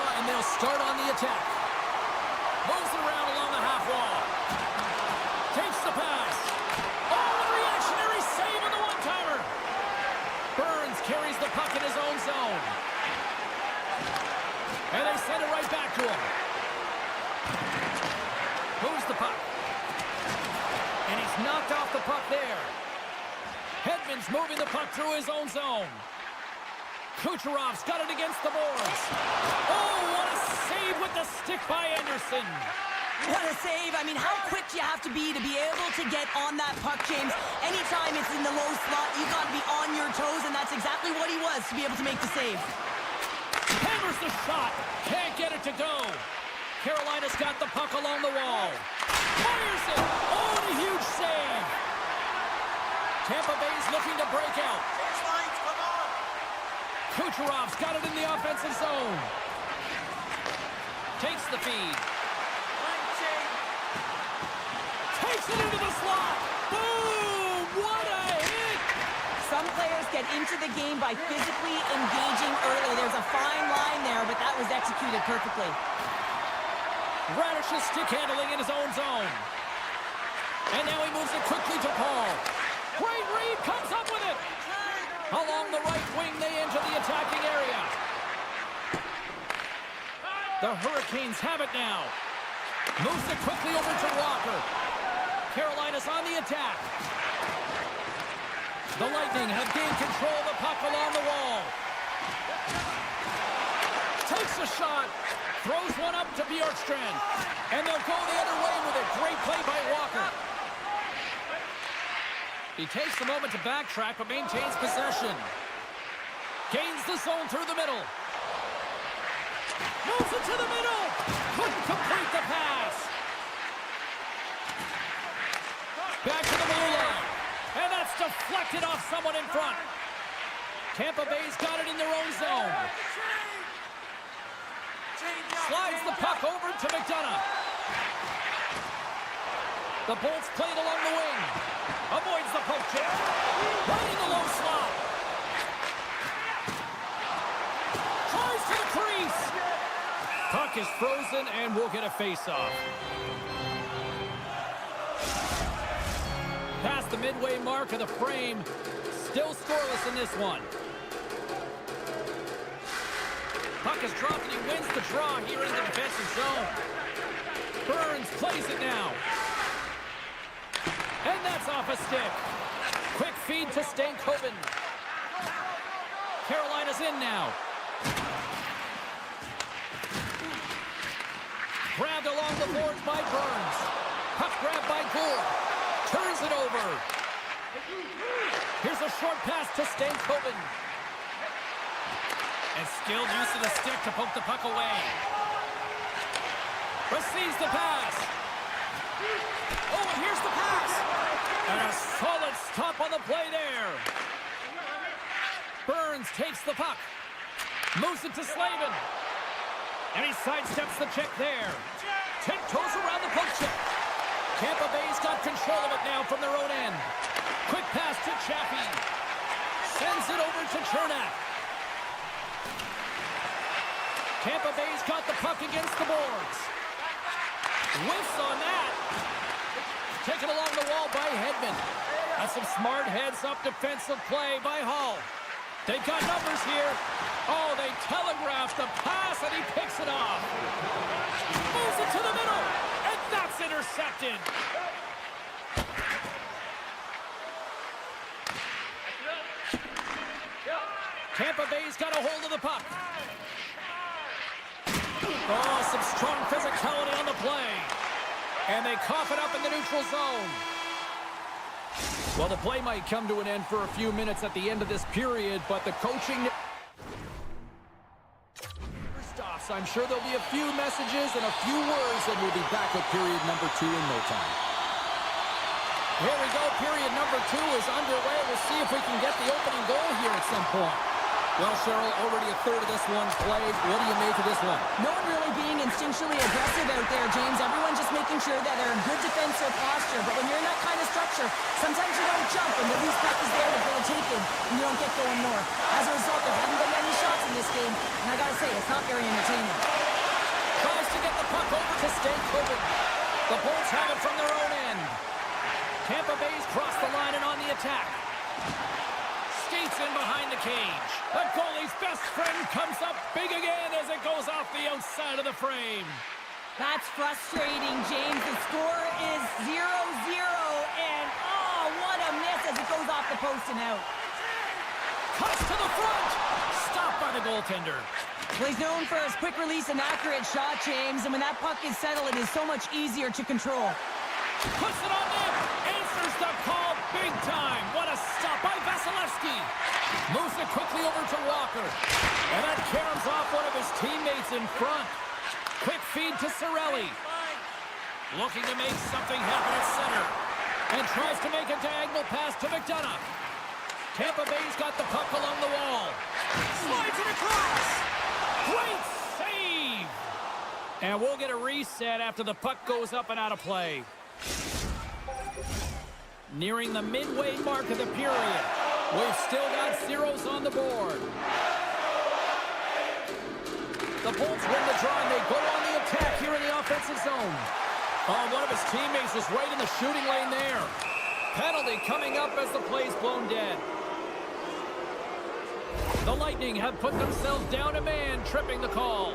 draw, and they'll start on the attack. Moves it around along the half wall. Takes the pass. Oh, a reactionary save on the one-timer. Burns carries the puck in his own zone. And they send it right back to him. Moves the puck. And he's knocked off the puck there. Hedman's moving the puck through his own zone. Kucherov's got it against the boards. Oh, what a save with the stick by Anderson. What a save. I mean, how quick you have to be able to get on that puck, James. Anytime it's in the low slot, you've got to be on your toes, and that's exactly what he was to be able to make the save. Hammers the shot. Can't get it to go. Carolina's got the puck along the wall. Fires it. Oh, and a huge save. Tampa Bay's looking to break out. Kucherov's got it in the offensive zone. Takes the feed. Takes it into the slot. Boom! What a hit! Some players get into the game by physically engaging early. There's a fine line there, but that was executed perfectly. Radish's stick handling in his own zone. And now he moves it quickly to Paul. Great read, comes up with it. Along the right wing, they enter the attacking area. The Hurricanes have it now. Moves it quickly over to Walker. Carolina's on the attack. The Lightning have gained control of the puck along the wall. Takes a shot. Throws one up to Bjorkstrand. And they'll go the other way with it. Great play by Walker. He takes the moment to backtrack, but maintains possession. Gains the zone through the middle. Moves it to the middle. Couldn't complete the pass. Back to the blue line. And that's deflected off someone in front. Tampa Bay's got it in their own zone. Slides the puck over to McDonough. The Bolts played along the wing. Avoids the poke check. Right in the low slot. Tries to the crease. Puck is frozen and we'll get a face-off. Past the midway mark of the frame. Still scoreless in this one. Puck is dropped and he wins the draw here in the defensive zone. Burns plays it now. And that's off a stick. Quick feed to Stankoven. Carolina's in now. Grabbed along the boards by Burns. Puck grabbed by Gould. Turns it over. Here's a short pass to Stankoven. And skilled use of the stick to poke the puck away. Receives the pass. Oh, and here's the pass. And a solid stop on the play there. Burns takes the puck. Moves it to Slavin. And he sidesteps the check there. Tiptoes around the poke check. Tampa Bay's got control of it now from their own end. Quick pass to Chappie. Sends it over to Chernak. Tampa Bay's got the puck against the boards. Whiffs on that. Taken along the wall by Hedman. That's some smart heads-up defensive play by Hall. They've got numbers here. Oh, they telegraphed the pass, and he picks it off. Moves it to the middle, and that's intercepted. Tampa Bay's got a hold of the puck. Oh, some strong physicality on the play. And they cough it up in the neutral zone. Well, the play might come to an end for a few minutes at the end of this period, but the coaching... stops. I'm sure there'll be a few messages and a few words, and we'll be back with period number 2 in no time. Here we go. Period number 2 is underway. We'll see if we can get the opening goal here at some point. Well, Cheryl, already a third of this one played. What do you make of this one? No one really being instinctually aggressive out there, James. Everyone just making sure that they're in good defensive posture. But when you're in that kind of structure, sometimes you don't jump, and the loose puck is there to take it, and you don't get going north. As a result, there haven't been any shots shots in this game, and I gotta say, it's not very entertaining. Tries to get the puck over to Stankovic. The Bolts have it from their own end. Tampa Bay's crossed the line and on the attack. Skates in behind the cage. The goalie's best friend comes up big again as it goes off the outside of the frame. That's frustrating, James. The score is 0-0, and oh, what a miss as it goes off the post and out. Cuts to the front. Stopped by the goaltender. Well, he's known for his quick release and accurate shot, James, and when that puck is settled, it is so much easier to control. Puts it on net. Answers the call big time. What a stop by Vasilevsky. Moves it quickly over to Walker. And that caroms off one of his teammates in front. Quick feed to Cirelli. Looking to make something happen at center. And tries to make a diagonal pass to McDonough. Tampa Bay's got the puck along the wall. Slides it across. Great save. And we'll get a reset after the puck goes up and out of play. Nearing the midway mark of the period. We've still got zeros on the board. The Bolts win the draw and they go on the attack here in the offensive zone. Oh, one of his teammates is right in the shooting lane there. Penalty coming up as the play's blown dead. The Lightning have put themselves down a man, tripping the call.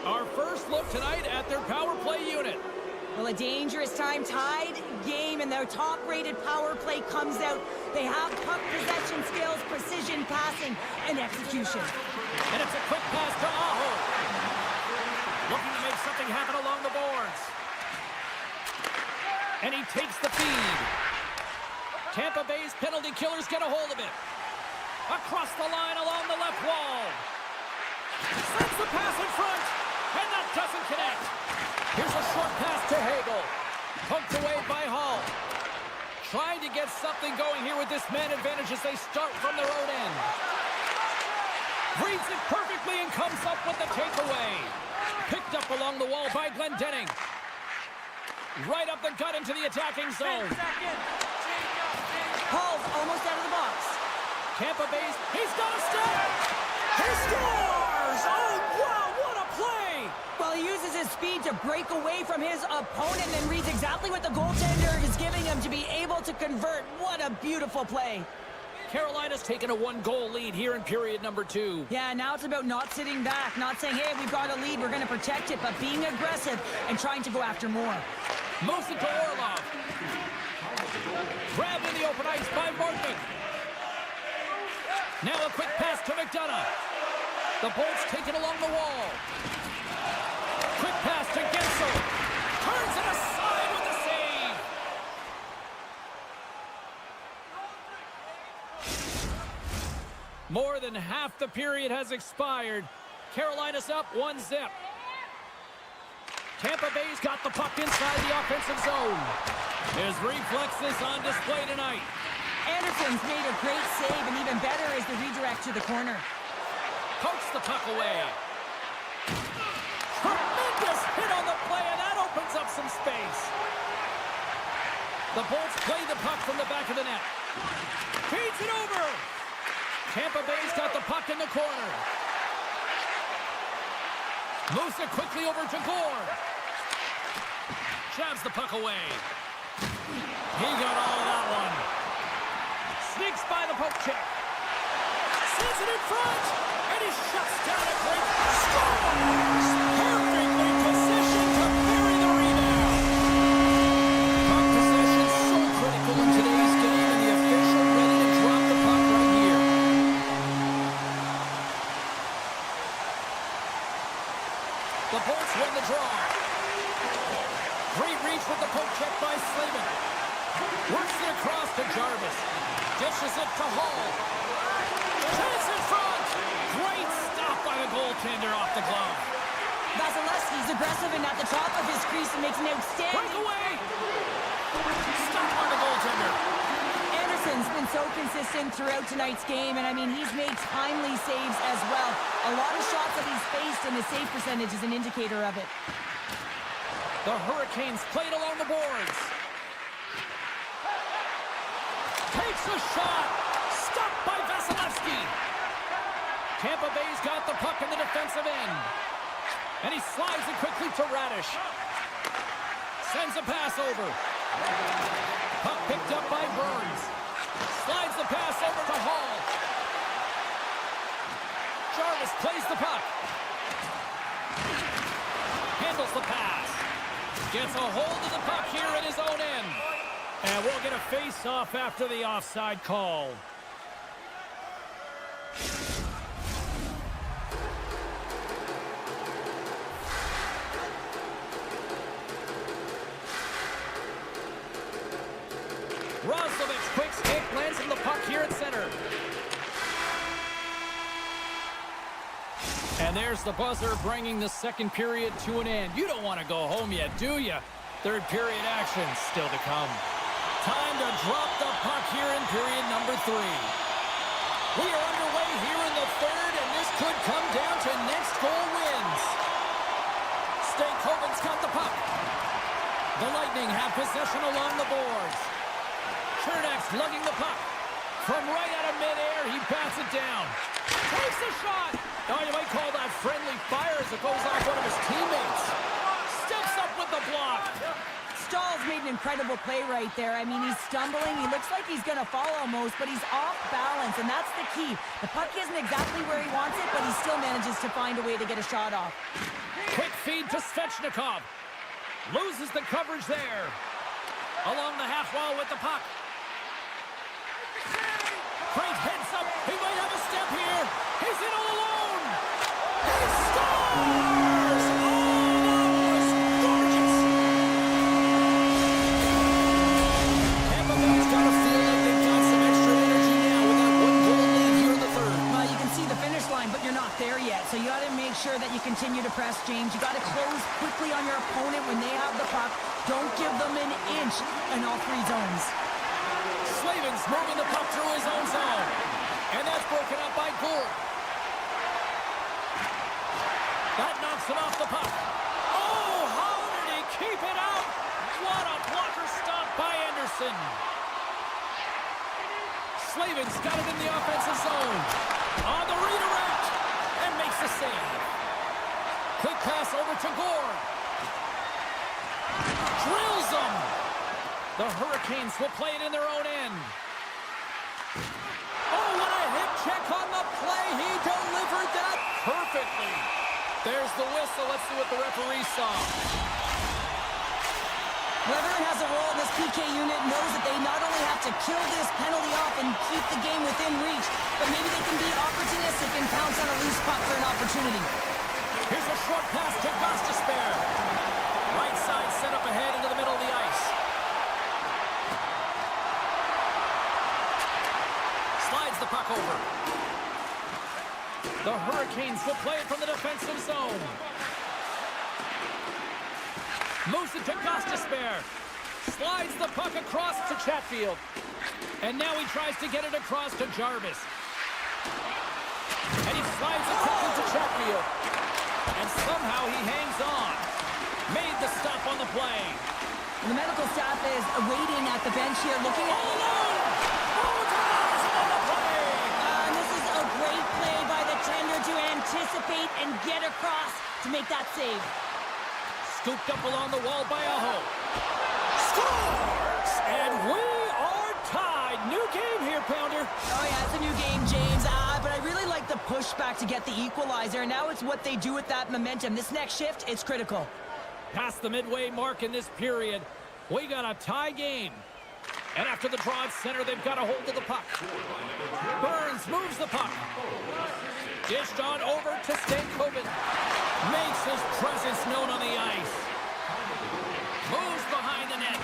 Our first look tonight at their power play unit. Well, a dangerous time, tied game, and their top-rated power play comes out. They have puck possession skills, precision passing, and execution. And it's a quick pass to Aho. Looking to make something happen along the boards. And he takes the feed. Tampa Bay's penalty killers get a hold of it. Across the line along the left wall. Sends the pass in front. And that doesn't connect. Here's a short pass to Hagel. Poked away by Hall. Trying to get something going here with this man advantage as they start from their own end. Reads it perfectly and comes up with the takeaway. Picked up along the wall by Glendening. Right up the gut into the attacking zone. Hall's almost out of the box. Tampa Bay's, he's got a step! He scores! Oh, wow, what a play! Well, he uses his speed to break away from his opponent and reads exactly what the goaltender is giving him to be able to convert. What a beautiful play. Carolina's taken a one-goal lead here in period number 2. Yeah, now it's about not sitting back, not saying, hey, we've got a lead, we're going to protect it, but being aggressive and trying to go after more. Moves it to Orlov. Grabbed in the open ice by Martin. Now a quick pass to McDonough. The Bolts take it along the wall. Quick pass to Gensel. Turns it aside with the save. More than half the period has expired. Carolina's up 1-0. Tampa Bay's got the puck inside the offensive zone. His reflexes on display tonight. Anderson's made a great save, and even better is the redirect to the corner. Pokes the puck away. Tremendous hit on the play, and that opens up some space. The Bolts play the puck from the back of the net. Feeds it over. Tampa Bay's got the puck in the corner. Moves it quickly over to Gore. Jabs the puck away. He got all of that one. Sneaks by the poke check. Sends it in front. And he shuts down a great scores. Perfectly positioned to bury the rebound. Puck possession so critical in today's game, and the official ready to drop the puck right here. The Bolts win the draw. Great reach with the poke check by Slavin. Works it across to Jarvis. Dishes it to Hall. Chance in front. Great stop by the goaltender off the glove. Vasilevsky's aggressive and at the top of his crease and makes an outstanding... Breakaway. Stop by the goaltender. Anderson's been so consistent throughout tonight's game, and I mean, he's made timely saves as well. A lot of shots that he's faced, and the save percentage is an indicator of it. The Hurricanes played along the boards. Takes a shot. Stopped by Vasilevsky. Tampa Bay's got the puck in the defensive end. And he slides it quickly to Radish. Sends a pass over. Puck picked up by Burns. Slides the pass over to Hall. Jarvis plays the puck. Handles the pass. Gets a hold of the puck here at his own end. And we'll get a face-off after the offside call. Roslovic, quick stick, lands in the puck here at center. And there's the buzzer bringing the second period to an end. You don't want to go home yet, do you? Third period action still to come. Time to drop the puck here in period number 3. We are underway here in the third, and this could come down to next goal wins. Stankoven's got the puck. The Lightning have possession along the boards. Chernak's lugging the puck. From right out of midair, he bats it down. Takes a shot. Oh, you might call that friendly fire as it goes off one of his teammates. Steps up with the block. Stahl's made an incredible play right there. I mean, he's stumbling. He looks like he's going to fall almost, but he's off balance, and that's the key. The puck isn't exactly where he wants it, but he still manages to find a way to get a shot off. Quick feed to Svechnikov. Loses the coverage there. Along the half wall with the puck. Frank heads up. He might have a step here. He's in all alone. He scores! Oh, that was gorgeous. Tampa Bay's got to feel like they've got some extra energy now with that one-goal lead here in the third. Well, you can see the finish line, but you're not there yet. So you got to make sure that you continue to press, James. You got to close quickly on your opponent when they have the puck. Don't give them an inch in all 3 zones. Slavin's moving the puck through his own zone. And that's broken up by Gould. That knocks it off the puck. Oh, how did he keep it out? What a blocker stop by Anderson. Slavin's got it in the offensive zone. On the redirect. And makes the save. Quick pass over to Gore. Drills him. The Hurricanes will play it in their own end. Oh, what a hip check on the play. He delivered that perfectly. There's the whistle. Let's see what the referee saw. Whoever has a role in this PK unit knows that they not only have to kill this penalty off and keep the game within reach, but maybe they can be opportunistic and pounce on a loose puck for an opportunity. Here's a short pass to Gostisbehere. Right side set up ahead into the middle of the ice. Slides the puck over. The Hurricanes will play it from the defensive zone. Moves it to Gostisbehere. Slides the puck across to Chatfield. And now he tries to get it across to Jarvis. And he slides it quickly to Chatfield. And somehow he hangs on. Made the stop on the play. The medical staff is waiting at the bench here, looking at... All alone! Oh, it's on the play! And this is a great play by the tender to anticipate and get across to make that save. Scooped up along the wall by Aho. Scores! And we are tied. New game here, Pounder. Oh, yeah, it's a new game, James. But I really like the pushback to get the equalizer. Now it's what they do with that momentum. This next shift, it's critical. Past the midway mark in this period, we got a tie game. And after the draw at center, they've got a hold of the puck. Burns moves the puck. Dished on over to Stankoven. Makes his presence known on the ice. Moves behind the net.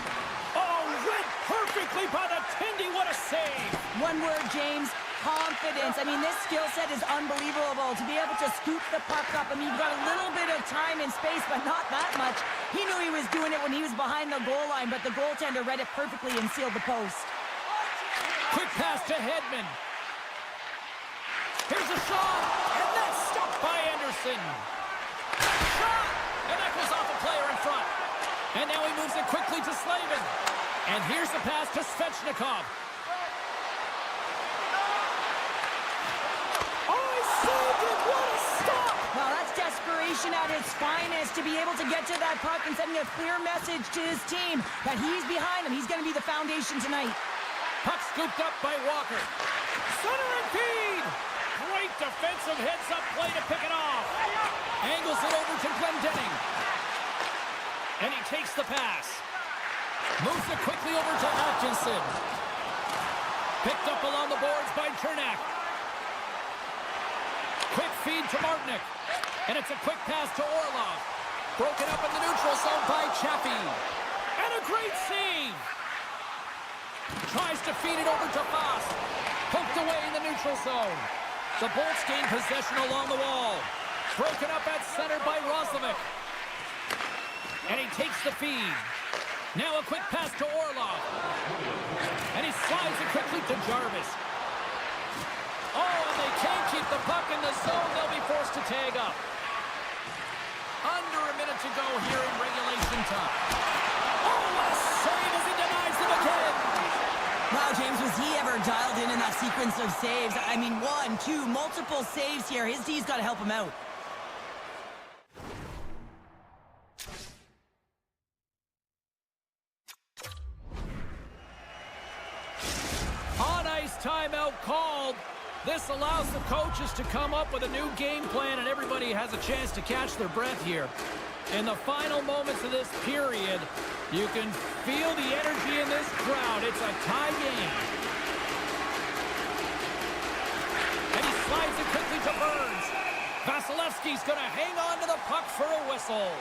Oh, read perfectly by the Tindy. What a save. One word, James. Confidence. I mean, this skill set is unbelievable. To be able to scoop the puck up. I mean, you've got a little bit of time and space, but not that much. He knew he was doing it when he was behind the goal line, but the goaltender read it perfectly and sealed the post. Quick pass to Hedman. Here's a shot, and that's stopped by Anderson. Shot, and that goes off a player in front. And now he moves it quickly to Slavin. And here's the pass to Svechnikov. Oh, he saved it! What a stop! Well, that's desperation at its finest to be able to get to that puck and sending a clear message to his team that he's behind them. He's going to be the foundation tonight. Puck scooped up by Walker. Center and feed! Great defensive heads-up play to pick it off. Angles it over to Glendening. And he takes the pass. Moves it quickly over to Atkinson. Picked up along the boards by Chernak. Quick feed to Martinick. And it's a quick pass to Orlov. Broken up in the neutral zone by Chaffee. And a great save. Tries to feed it over to Foss. Poked away in the neutral zone. The Bolts gain possession along the wall. Broken up at center by Roslovic. And he takes the feed. Now a quick pass to Orlov. And he slides it quickly to Jarvis. Oh, and they can't keep the puck in the zone. They'll be forced to tag up. Under a minute to go here in regulation time. Oh, what a save as he denies them again. Wow, James, was he ever dialed in that sequence of saves? I mean, 1, 2, multiple saves here. His D's got to help him out. On-ice timeout called. This allows the coaches to come up with a new game plan, and everybody has a chance to catch their breath here. In the final moments of this period, you can feel the energy in this crowd. It's a tie game. And he slides it quickly to Burns. Vasilevsky's going to hang on to the puck for a whistle.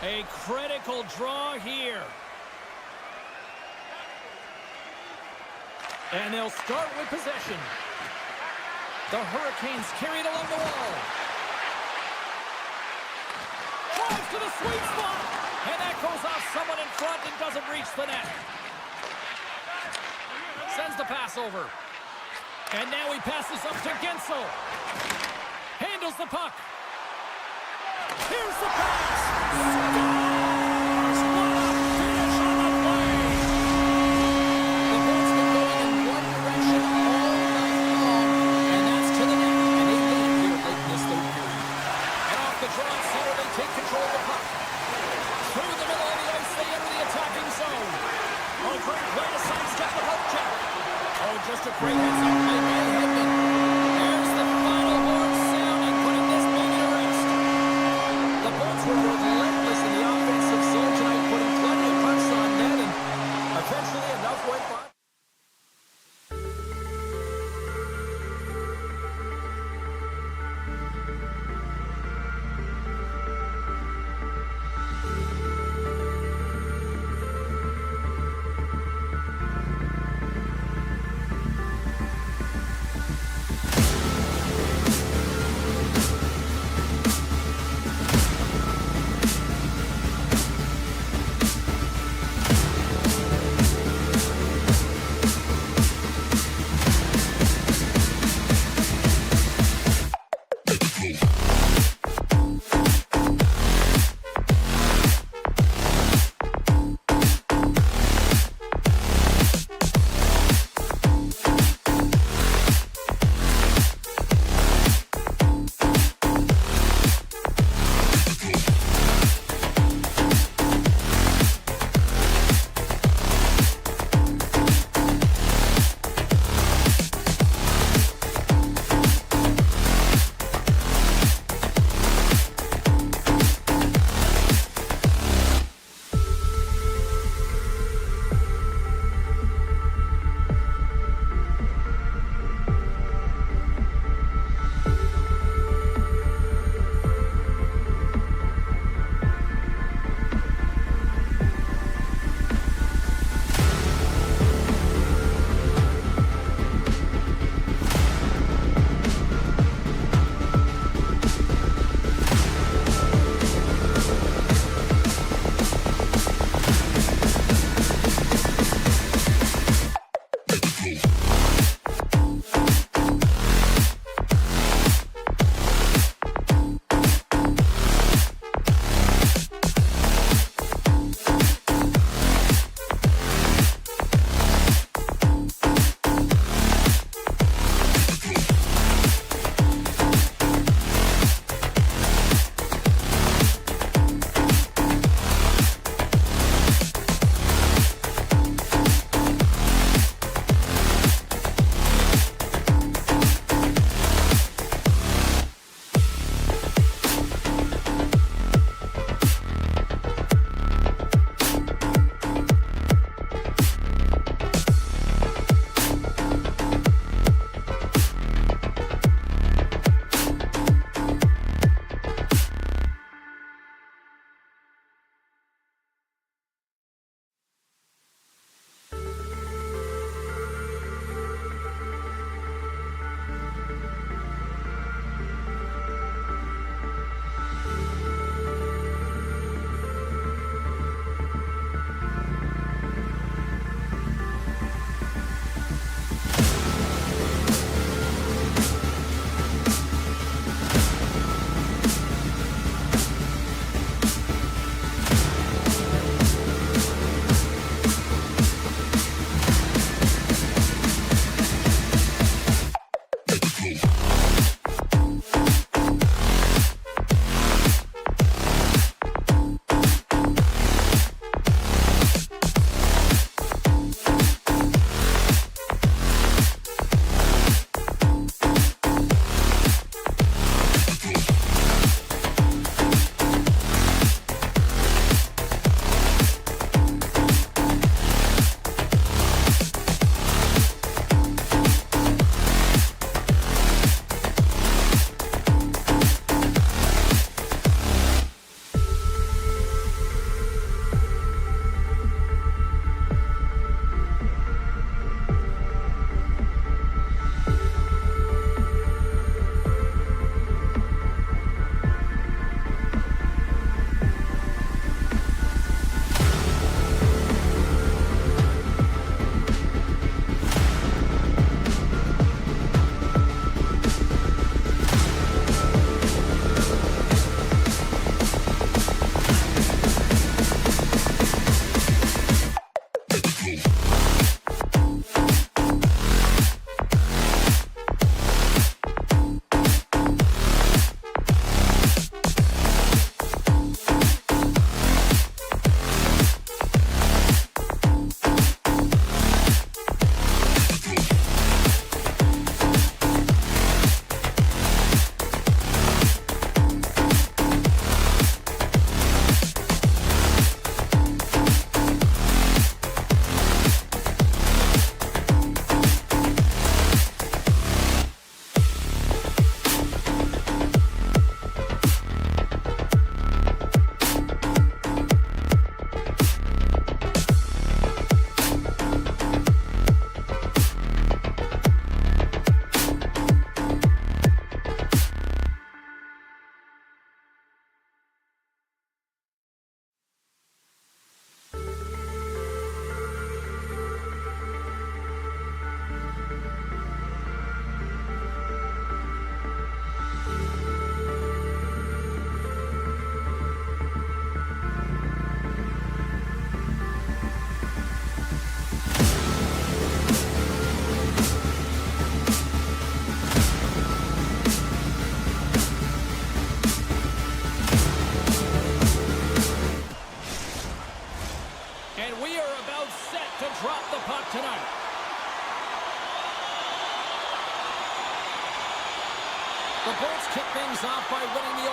A critical draw here. And they'll start with possession. The Hurricanes carry it along the wall. Drives to the sweet spot. And that goes off someone in front and doesn't reach the net. Sends the pass over. And now he passes up to Gensel. Handles the puck. Here's the pass. Scores! What a finish on the play. The Bolts been going in one direction all night long, and that's to the net. And they made it here late in this third period. And off the draw at center, they take control of the puck. Through the middle of the ice, they enter the attacking zone. Oh, great way to sidestep the poke check. Oh, just a great heads-up play by Hedman. There's the final horn sounding, putting this baby to rest. The Bolts were relentless in the offensive zone tonight, putting plenty of pucks on net, and eventually enough went by.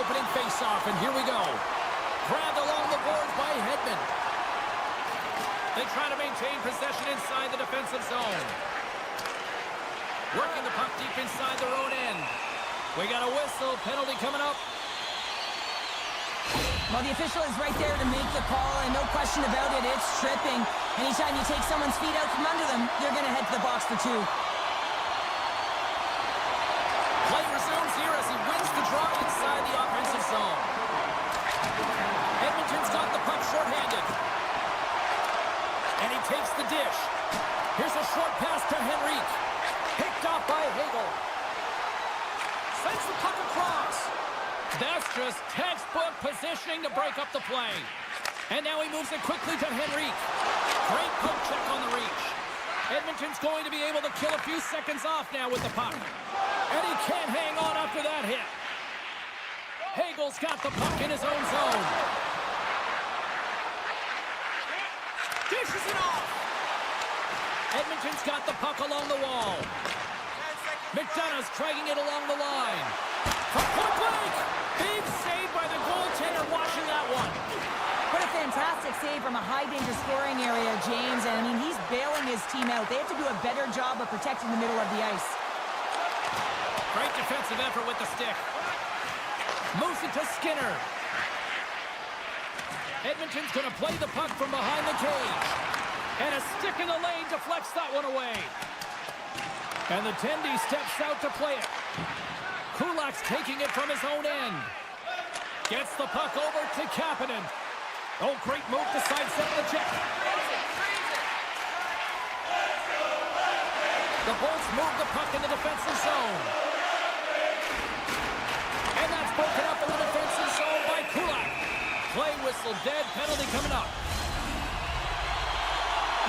opening face-off, and here we go. Grabbed along the boards by Hedman. They try to maintain possession inside the defensive zone. Working the puck deep inside their own end. We got a whistle. Penalty coming up. Well, the official is right there to make the call, and no question about it, it's tripping. Anytime you take someone's feet out from under them, you're going to head to the box for two. Play resumes here as he wins the draw inside the offensive zone. Edmonton's got the puck shorthanded. And he takes the dish. Here's a short pass to Henrique. Picked off by Hagel. Sends the puck across. That's just textbook positioning to break up the play. And now he moves it quickly to Henrique. Great poke check on the reach. Edmonton's going to be able to kill a few seconds off now with the puck. And he can't hang on after that hit. Hagel's got the puck in his own zone. Dishes it off. Edmonton's got the puck along the wall. McDonough's dragging it along the line. From point blank. Big save by the goaltender watching that one. What a fantastic save from a high-danger scoring area, James. And, I mean, he's bailing his team out. They have to do a better job of protecting the middle of the ice. Great defensive effort with the stick. Moves it to Skinner. Edmonton's going to play the puck from behind the cage. And a stick in the lane deflects that one away. And the Tendy steps out to play it. Kulak's taking it from his own end. Gets the puck over to Kapanen. Oh, great move to sidestep the check. The Bolts move the puck in the defensive zone. And that's broken up in the defensive zone by Kulak. Play whistle dead, penalty coming up.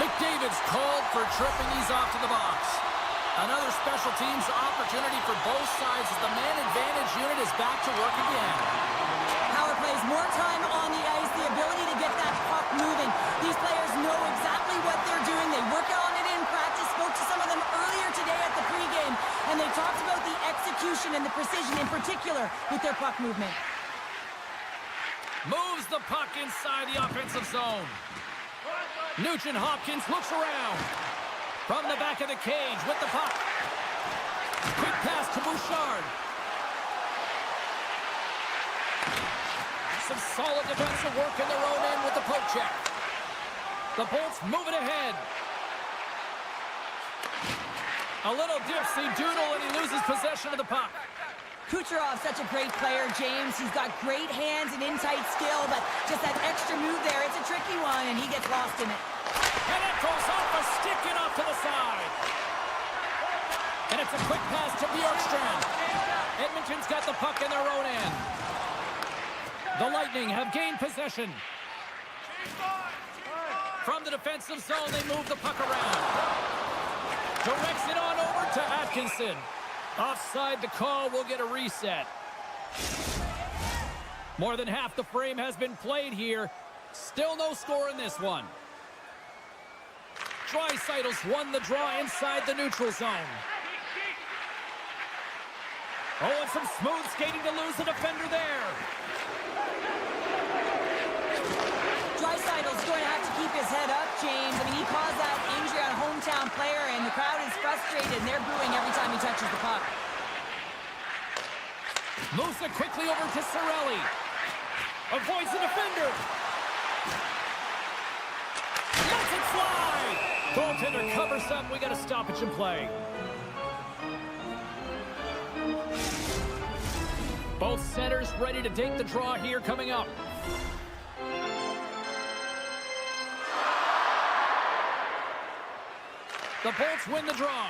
McDavid's called for tripping. He's off to the box. Another special teams opportunity for both sides as the man advantage unit is back to work again. Power plays, more time on the ice, the ability to get that puck moving. These players know exactly what they're doing. They work on it in practice. Spoke to some of them earlier today at the pregame, and they talked about the execution and the precision in particular with their puck movement. Moves the puck inside the offensive zone. Nugent-Hopkins looks around. From the back of the cage with the puck. Quick pass to Bouchard. Some solid defensive work in their own end with the poke check. The Bolts move it ahead. A little dipsy doodle and he loses possession of the puck. Kucherov, such a great player, James. He's got great hands and in-tight skill, but just that extra move there, it's a tricky one, and he gets lost in it. And it goes off a stick and off to the side. And it's a quick pass to Bjorkstrand. Edmonton's got the puck in their own end. The Lightning have gained possession. From the defensive zone, they move the puck around. Directs it on over to Atkinson. Offside the call, we'll get a reset. More than half the frame has been played here. Still no score in this one. Draisaitl's won the draw inside the neutral zone. Oh, and some smooth skating to lose the defender there. Draisaitl's going to have to keep his head up, James. I mean, he caused that injury on a hometown player, and the crowd is frustrated, and they're booing every time he touches the puck. Moves it quickly over to Cirelli. Avoids the defender. Lets it fly. Goaltender covers up. We got a stoppage in play. Both centers ready to take the draw here coming up. The Bolts win the draw.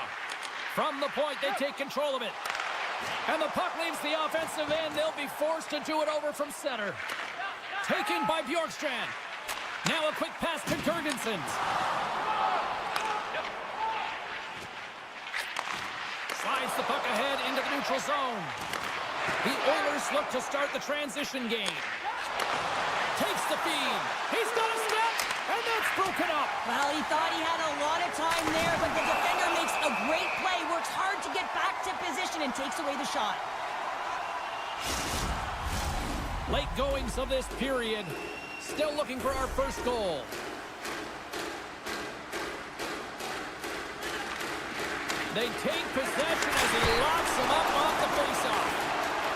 From the point, they take control of it. And the puck leaves the offensive end. They'll be forced to do it over from center. Taken by Bjorkstrand. Now a quick pass to Girgensons. Slides the puck ahead into the neutral zone. The Oilers look to start the transition game. Takes the feed. He's got a step, and that's broken up. Well, he thought he had a lot of time there, but the defender makes a great play, works hard to get back to position, and takes away the shot. Late goings of this period. Still looking for our first goal. They take possession as he locks him up off the faceoff.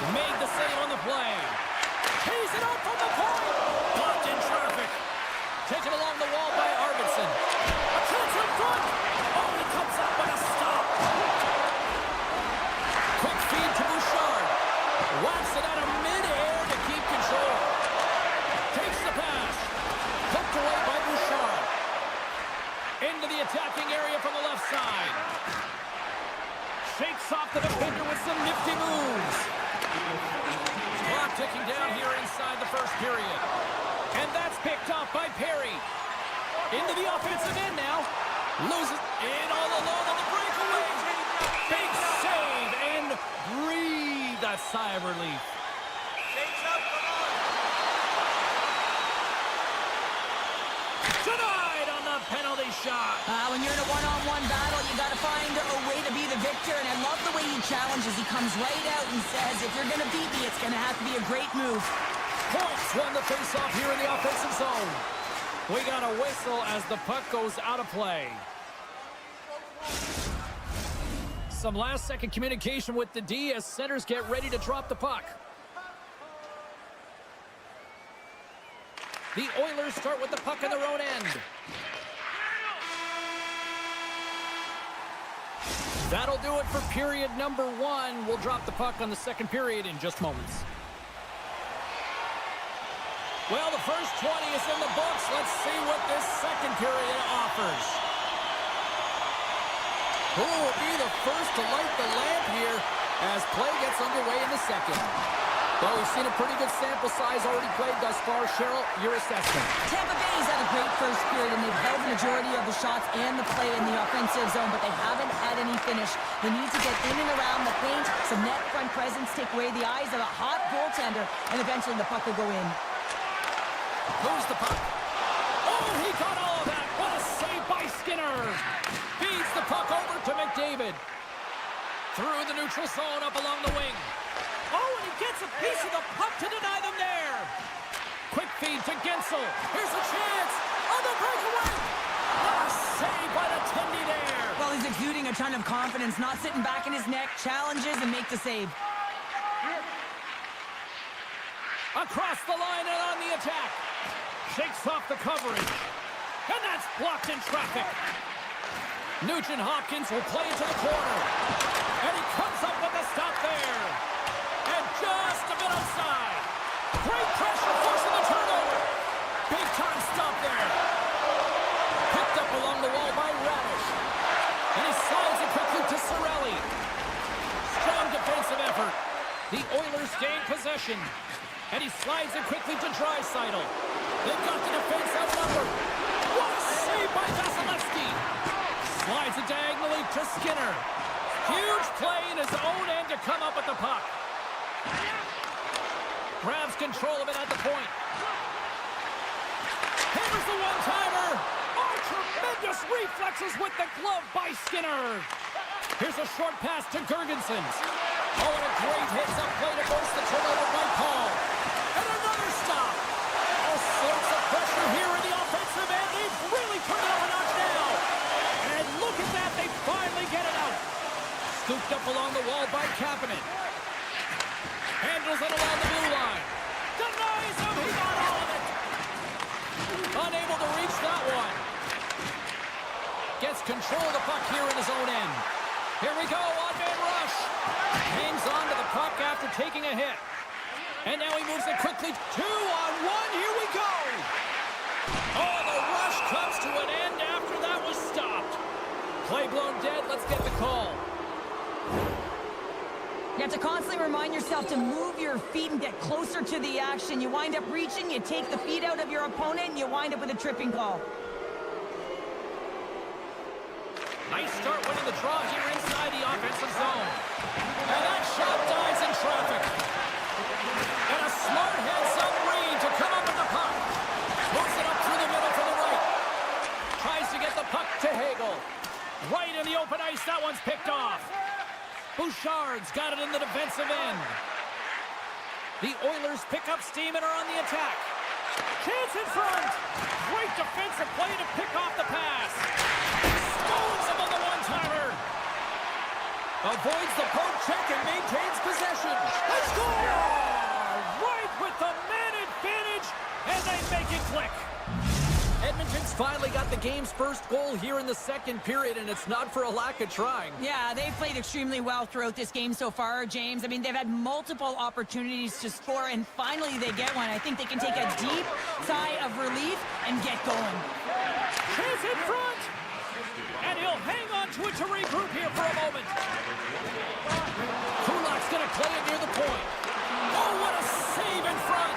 Made the save on the play. Tees it up from the point. Blocked in traffic. Taken along the wall by Arvidsson. A chance in front. Oh, he comes up with a stop. Quick feed to Bouchard. Whacks it out of midair to keep control. Takes the pass. Poked away by Bouchard. Into the attacking area from the left side. Shakes off the defender with some nifty moves. Clock ticking down here inside the first period. And that's picked up by Perry. Into the offensive end now. Loses in all alone on the breakaway. Big save and breathe a sigh of relief. Denied on the penalty shot. When you're in a one-on-one battle, you got to find a way to be the victor. And I love the way he challenges. He comes right out and says, if you're going to beat me, it's going to have to be a great move. Points won the faceoff here in the offensive zone. We got a whistle as the puck goes out of play. Some last-second communication with the D as centers get ready to drop the puck. The Oilers start with the puck in their own end. That'll do it for period number 1. We'll drop the puck on the second period in just moments. Well, the first 20 is in the books. Let's see what this second period offers. Who will be the first to light the lamp here as play gets underway in the second? Well, we've seen a pretty good sample size already played thus far. Cheryl, your assessment. Tampa Bay's had a great first period, and they've held the majority of the shots and the play in the offensive zone, but they haven't had any finish. They need to get in and around the paint, some net front presence, take away the eyes of a hot goaltender, and eventually the puck will go in. Moves the puck. Oh, he got all of that. What a save by Skinner. Feeds the puck over to McDavid. Through the neutral zone up along the wing. Oh, and he gets a piece of the puck to deny them there. Quick feed to Gensel. Here's a chance. On the breakaway. What a save by the Tendy there. Well, he's exuding a ton of confidence, not sitting back in his neck, challenges and make the save. Across the line and on the attack. Shakes off the coverage. And that's blocked in traffic. Nugent Hopkins will play into the corner. And he comes up with a stop there. And just a bit outside. Great pressure forcing the turnover. Big time stop there. Picked up along the wall by Radish. And he slides it quickly to Cirelli. Strong defensive effort. The Oilers gain possession. And he slides it quickly to Draisaitl. They've got the defense outnumbered. What a save by Vasilevsky. Slides it diagonally to Skinner. Huge play in his own end to come up with the puck. Grabs control of it at the point. Hammers the one-timer. Oh, tremendous reflexes with the glove by Skinner. Here's a short pass to Girgensons. Oh, and a great hits-up play to force the turnover by Paul. And another stop. All sorts of pressure here in the offensive end. They've really turned it up a notch now. And look at that. They finally get it out. Scooped up along the wall by Kapanen. Handles it along the blue line. Denies him. He got all of it. Unable to reach that one. Gets control of the puck here in his own end. Here we go. One-man rush. Hangs on to the puck after taking a hit. And now he moves it quickly. 2-on-1. Here we go. Oh, the rush comes to an end after that was stopped. Play blown dead. Let's get the call. You have to constantly remind yourself to move your feet and get closer to the action. You wind up reaching, you take the feet out of your opponent, and you wind up with a tripping call. Nice start winning the draw here inside the offensive zone. And that shot dies in traffic. And a smart heads-up read to come up with the puck. Moves it up through the middle to the right. Tries to get the puck to Hagel. Right in the open ice, that one's picked off. Bouchard's got it in the defensive end. The Oilers pick up steam and are on the attack. Chance in front. Great defensive play to pick off the pass. Stones him on the one-timer. Avoids the poke check and maintains possession. They score! Right with the man advantage, and they make it click. Edmonton's finally got the game's first goal here in the second period, and it's not for a lack of trying. Yeah, they've played extremely well throughout this game so far, James. I mean, they've had multiple opportunities to score, and finally they get one. I think they can take a deep sigh of relief and get going. Chase in front! And he'll hang on to it to regroup here for a moment. Kulak's going to play it near the point. Oh, what a save in front!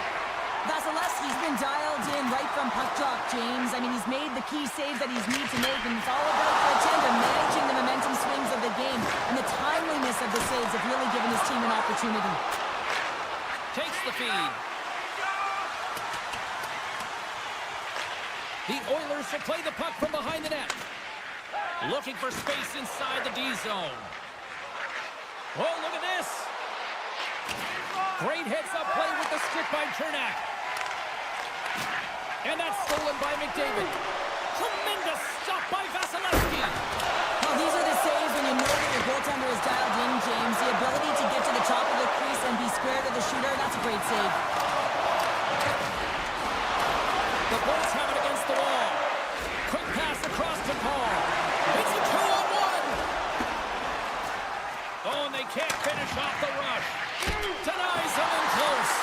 Vasilevsky's been dialed in right from puck drop, James. I mean, he's made the key saves that he's needed to make, and it's all about goaltender managing the momentum swings of the game, and the timeliness of the saves have really given his team an opportunity. Takes the feed. The Oilers will play the puck from behind the net. Looking for space inside the D zone. Oh, look at this. Great heads-up play with the stick by Chernak. And that's stolen by McDavid. Tremendous stop by Vasilevsky. Well, these are the saves when you know that your goaltender is dialed in, James. The ability to get to the top of the crease and be square to the shooter, that's a great save. The Bolts have it against the wall. Quick pass across to Paul. It's a 2-on-1. Oh, and they can't finish off the rush. Denies him in close.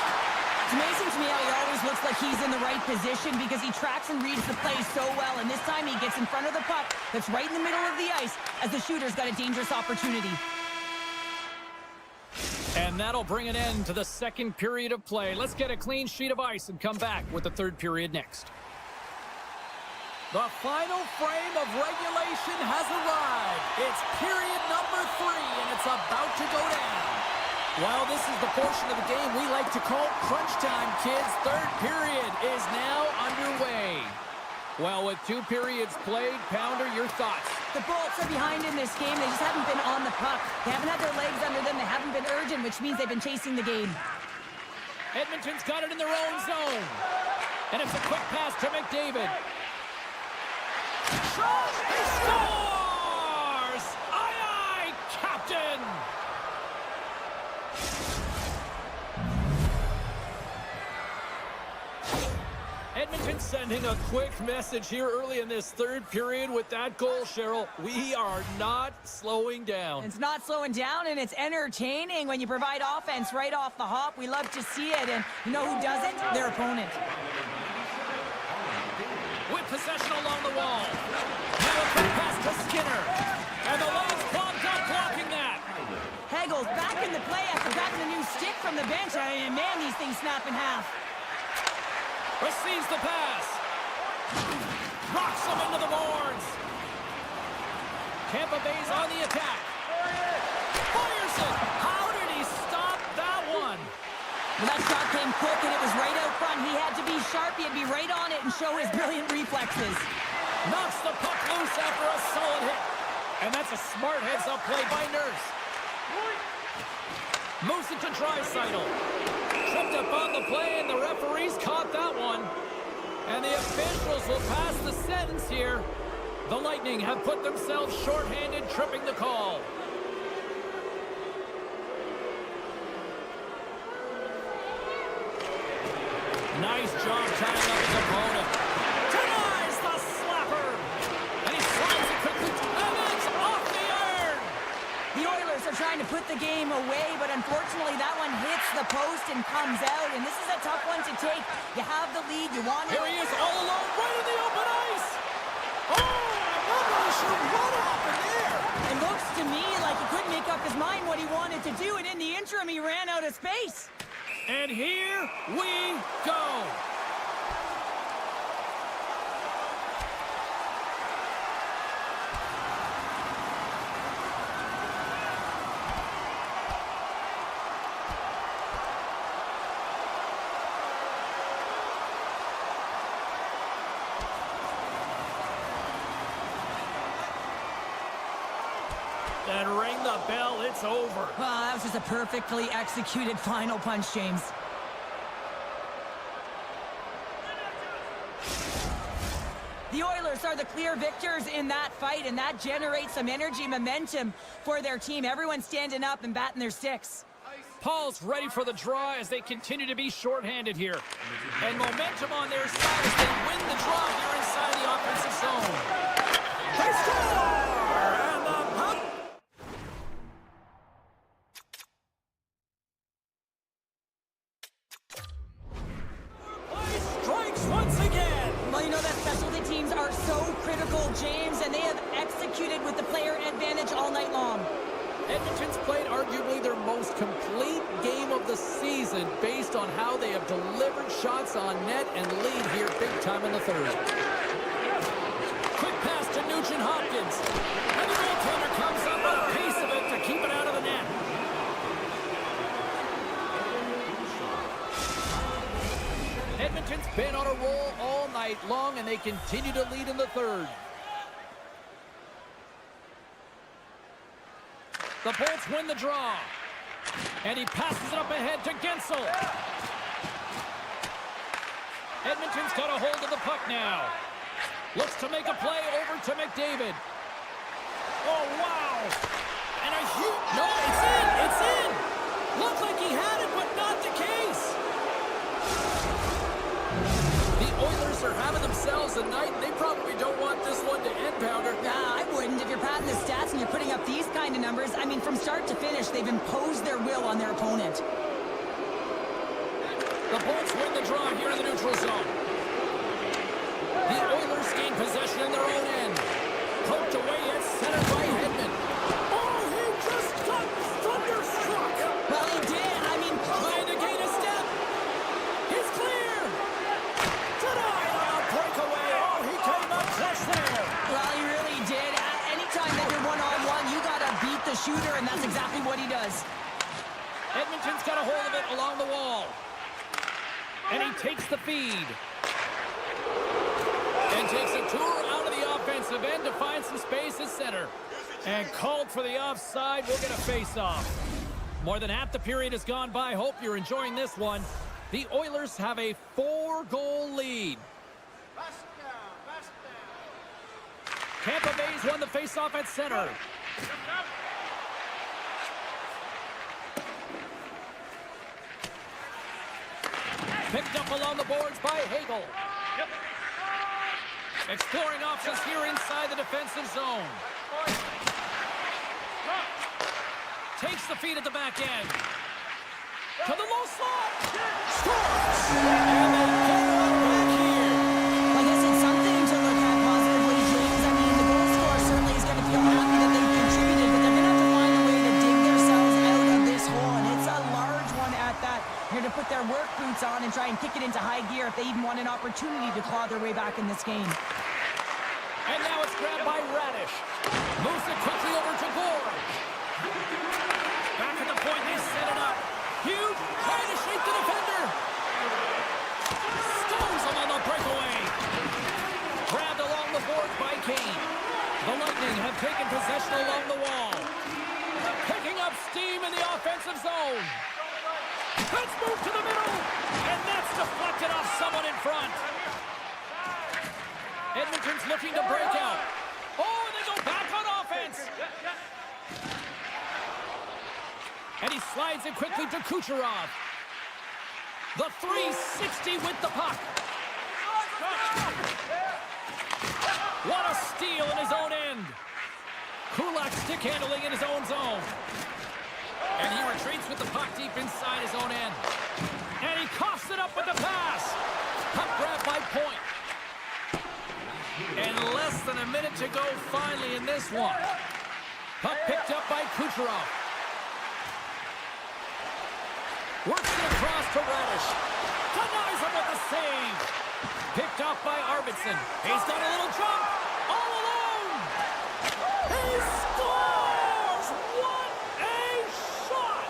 It's amazing to me how he always looks like he's in the right position because he tracks and reads the play so well, and this time he gets in front of the puck that's right in the middle of the ice as the shooter's got a dangerous opportunity. And that'll bring an end to the second period of play. Let's get a clean sheet of ice and come back with the third period next. The final frame of regulation has arrived. It's period number 3, and it's about to go down. Well, this is the portion of the game we like to call crunch time, kids. Third period is now underway. Well, with 2 periods played, Pounder, your thoughts? The Bolts are behind in this game. They just haven't been on the puck. They haven't had their legs under them. They haven't been urgent, which means they've been chasing the game. Edmonton's got it in their own zone. And it's a quick pass to McDavid. Shot! He scores! Aye, aye, Captain! Edmonton sending a quick message here early in this third period with that goal, Cheryl. We are not slowing down. It's not slowing down, and it's entertaining when you provide offense right off the hop. We love to see it, and you know who doesn't? Their opponent. With possession along the wall. Now a quick pass to Skinner. And the lane's clogged up, blocking that. Hegel's back in the play after grabbing a new stick from the bench. And man, these things snap in half. Receives the pass. Rocks him into the boards. Tampa Bay's on the attack. Fires it. How did he stop that one? Well, that shot came quick, and it was right out front. He had to be sharp. He had to be right on it and show his brilliant reflexes. Knocks the puck loose after a solid hit. And that's a smart heads-up play by Nurse. Moves it to Draisaitl. Tripped up on the play, and the referees caught that one. And the officials will pass the sentence here. The Lightning have put themselves shorthanded, tripping the call. Nice job tying up his opponent. Denies the slapper. And he slides it quickly to Evans off the iron. The Oilers are trying to put the game away, but unfortunately that one hits the post and comes out, and this is a tough one to take. You have the lead, you want it. Here he is all alone, right in the open ice. Oh, I'm not really sure what happened there. It looks to me like he couldn't make up his mind what he wanted to do, and in the interim he ran out of space. And here we go. And ring the bell, it's over. Well, that was just a perfectly executed final punch, James. The Oilers are the clear victors in that fight, and that generates some energy, momentum for their team. Everyone standing up and batting their sticks. Paul's ready for the draw as they continue to be shorthanded here. And momentum on their side as they win the draw here inside the offensive zone. They score! And the puck. Play strikes once again. Well, you know that specialty teams are so critical, James, and they have executed with the player advantage all night long. Edmonton's played arguably their most complete game of the season based on how they have delivered shots on net and lead here big time in the third. Quick pass to Nugent-Hopkins. And the goaltender comes up with a piece of it to keep it out of the net. Edmonton's been on a roll all night long, and they continue to lead in the third. The Bolts win the draw. And he passes it up ahead to Gensel. Edmonton's got a hold of the puck now. Looks to make a play over to McDavid. Oh, wow. And a huge... No, it's in! It's in! Looked like he had it, but not the case. The Oilers are having themselves a night. They probably don't want this one to end, Pounder. Nah, I wouldn't. If you're padding the stats and you're putting up these kind of numbers, I mean, from start to finish, they've imposed their will on their opponent. The Bolts win the draw here in the neutral zone. The Oilers gain possession in their own end. Poked away at center by Hedman. Oh, he just got thunderstruck. Well, he did. I mean, trying to gain a step. He's clear. Denied on a breakaway. Oh, he came up clutch there. well, he really did. Anytime that you're one-on-one, you got to beat the shooter, and that's exactly what he does. Edmonton's got a hold of it along the wall. And he takes the feed. And takes a tour out of the offensive end to find some space at center. And called for the offside. We'll get a face-off. More than half the period has gone by. Hope you're enjoying this one. The Oilers have a 4-goal lead. Tampa Bay's won the face-off at center. Picked up along the boards by Hagel. Exploring options here inside the defensive zone. Takes the feed at the back end. To the low slot. Scores! And they get one back here. I guess it's something to look at positively, James. I mean, the goal scorer certainly is going to feel happy that they've contributed, but they're going to have to find a way to dig themselves out of this hole, and it's a large one at that. They're going to put their work boots on and try and kick it into high gear if they even want an opportunity to claw their way back in this game. And now it's grabbed by Radish. Moves it quickly over to Gore. Back at the point, they set it up. Huge, trying to shake the defender. Stones him on the breakaway. Grabbed along the board by Kane. The Lightning have taken possession along the wall. Picking up steam in the offensive zone. Let's move to the middle. And that's deflected off someone in front. Edmonton's looking to break out. Oh, and they go back on offense. And he slides it quickly to Kucherov. The 360 with the puck. What a steal in his own end. Kulak stick handling in his own zone. And he retreats with the puck deep inside his own end. And he coughs it up with the pass. Puck grab by Point. And less than a minute to go finally in this one. Puck picked up by Kucherov. Works it across to Radish. Denies him with the save. Picked off by Arvidsson. He's done a little jump. All alone. He scores! What a shot!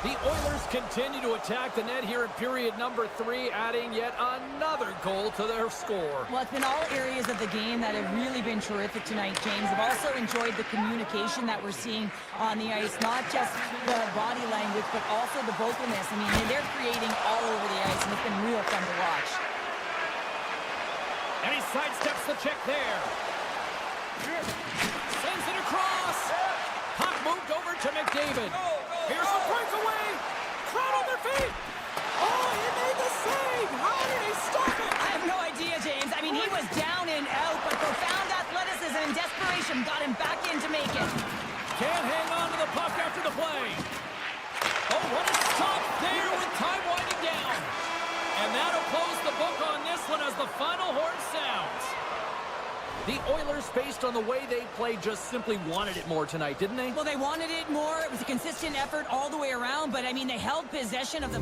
The Oilers continue to attack the net here in period number 3, adding yet another goal to their score. Well, it's been all areas of the game that have really been terrific tonight, James. I've also enjoyed the communication that we're seeing on the ice, not just the body language, but also the vocalness. I mean, they're creating all over the ice, and it's been real fun to watch. And he sidesteps the check there. Sends it across. Puck moved over to McDavid. Here's a breakaway. Crowd on their feet. Oh, he made the save. How did he stop it? I have no idea, James. I mean, he was down and out, but profound athleticism and desperation got him back in to make it. Can't hang on to the puck after the play. Oh, what a stop there with time winding down. And that'll close the book on this one as the final horn sounds. The Oilers, based on the way they played, just simply wanted it more tonight, didn't they? Well, they wanted it more. It was a consistent effort all the way around, but, I mean, they held possession of the...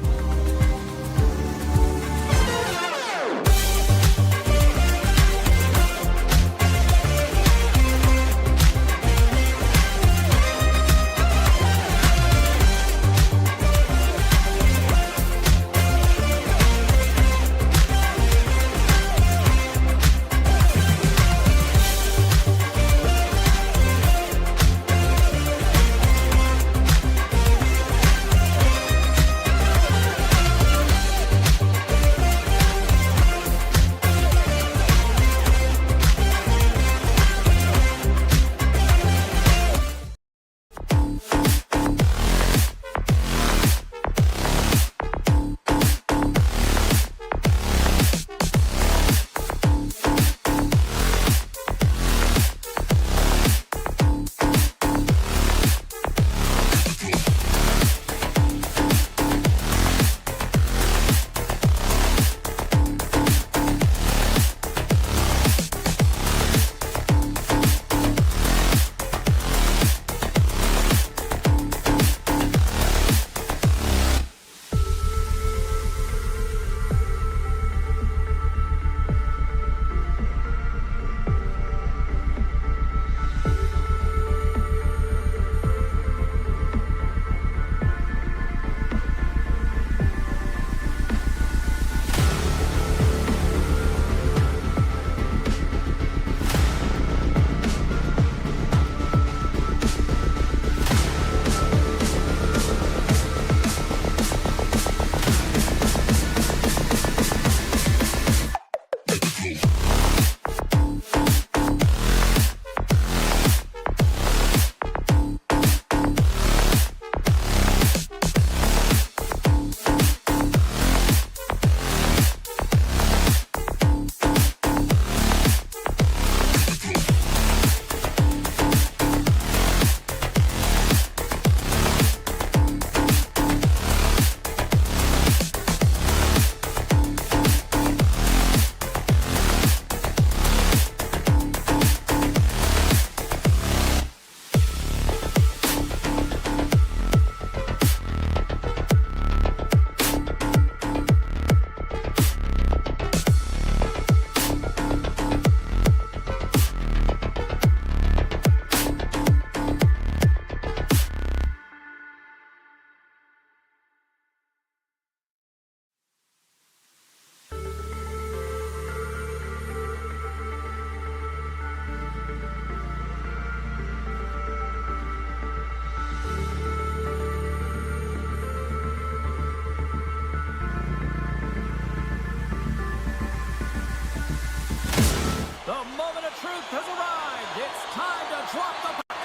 has arrived. It's time to drop the puck.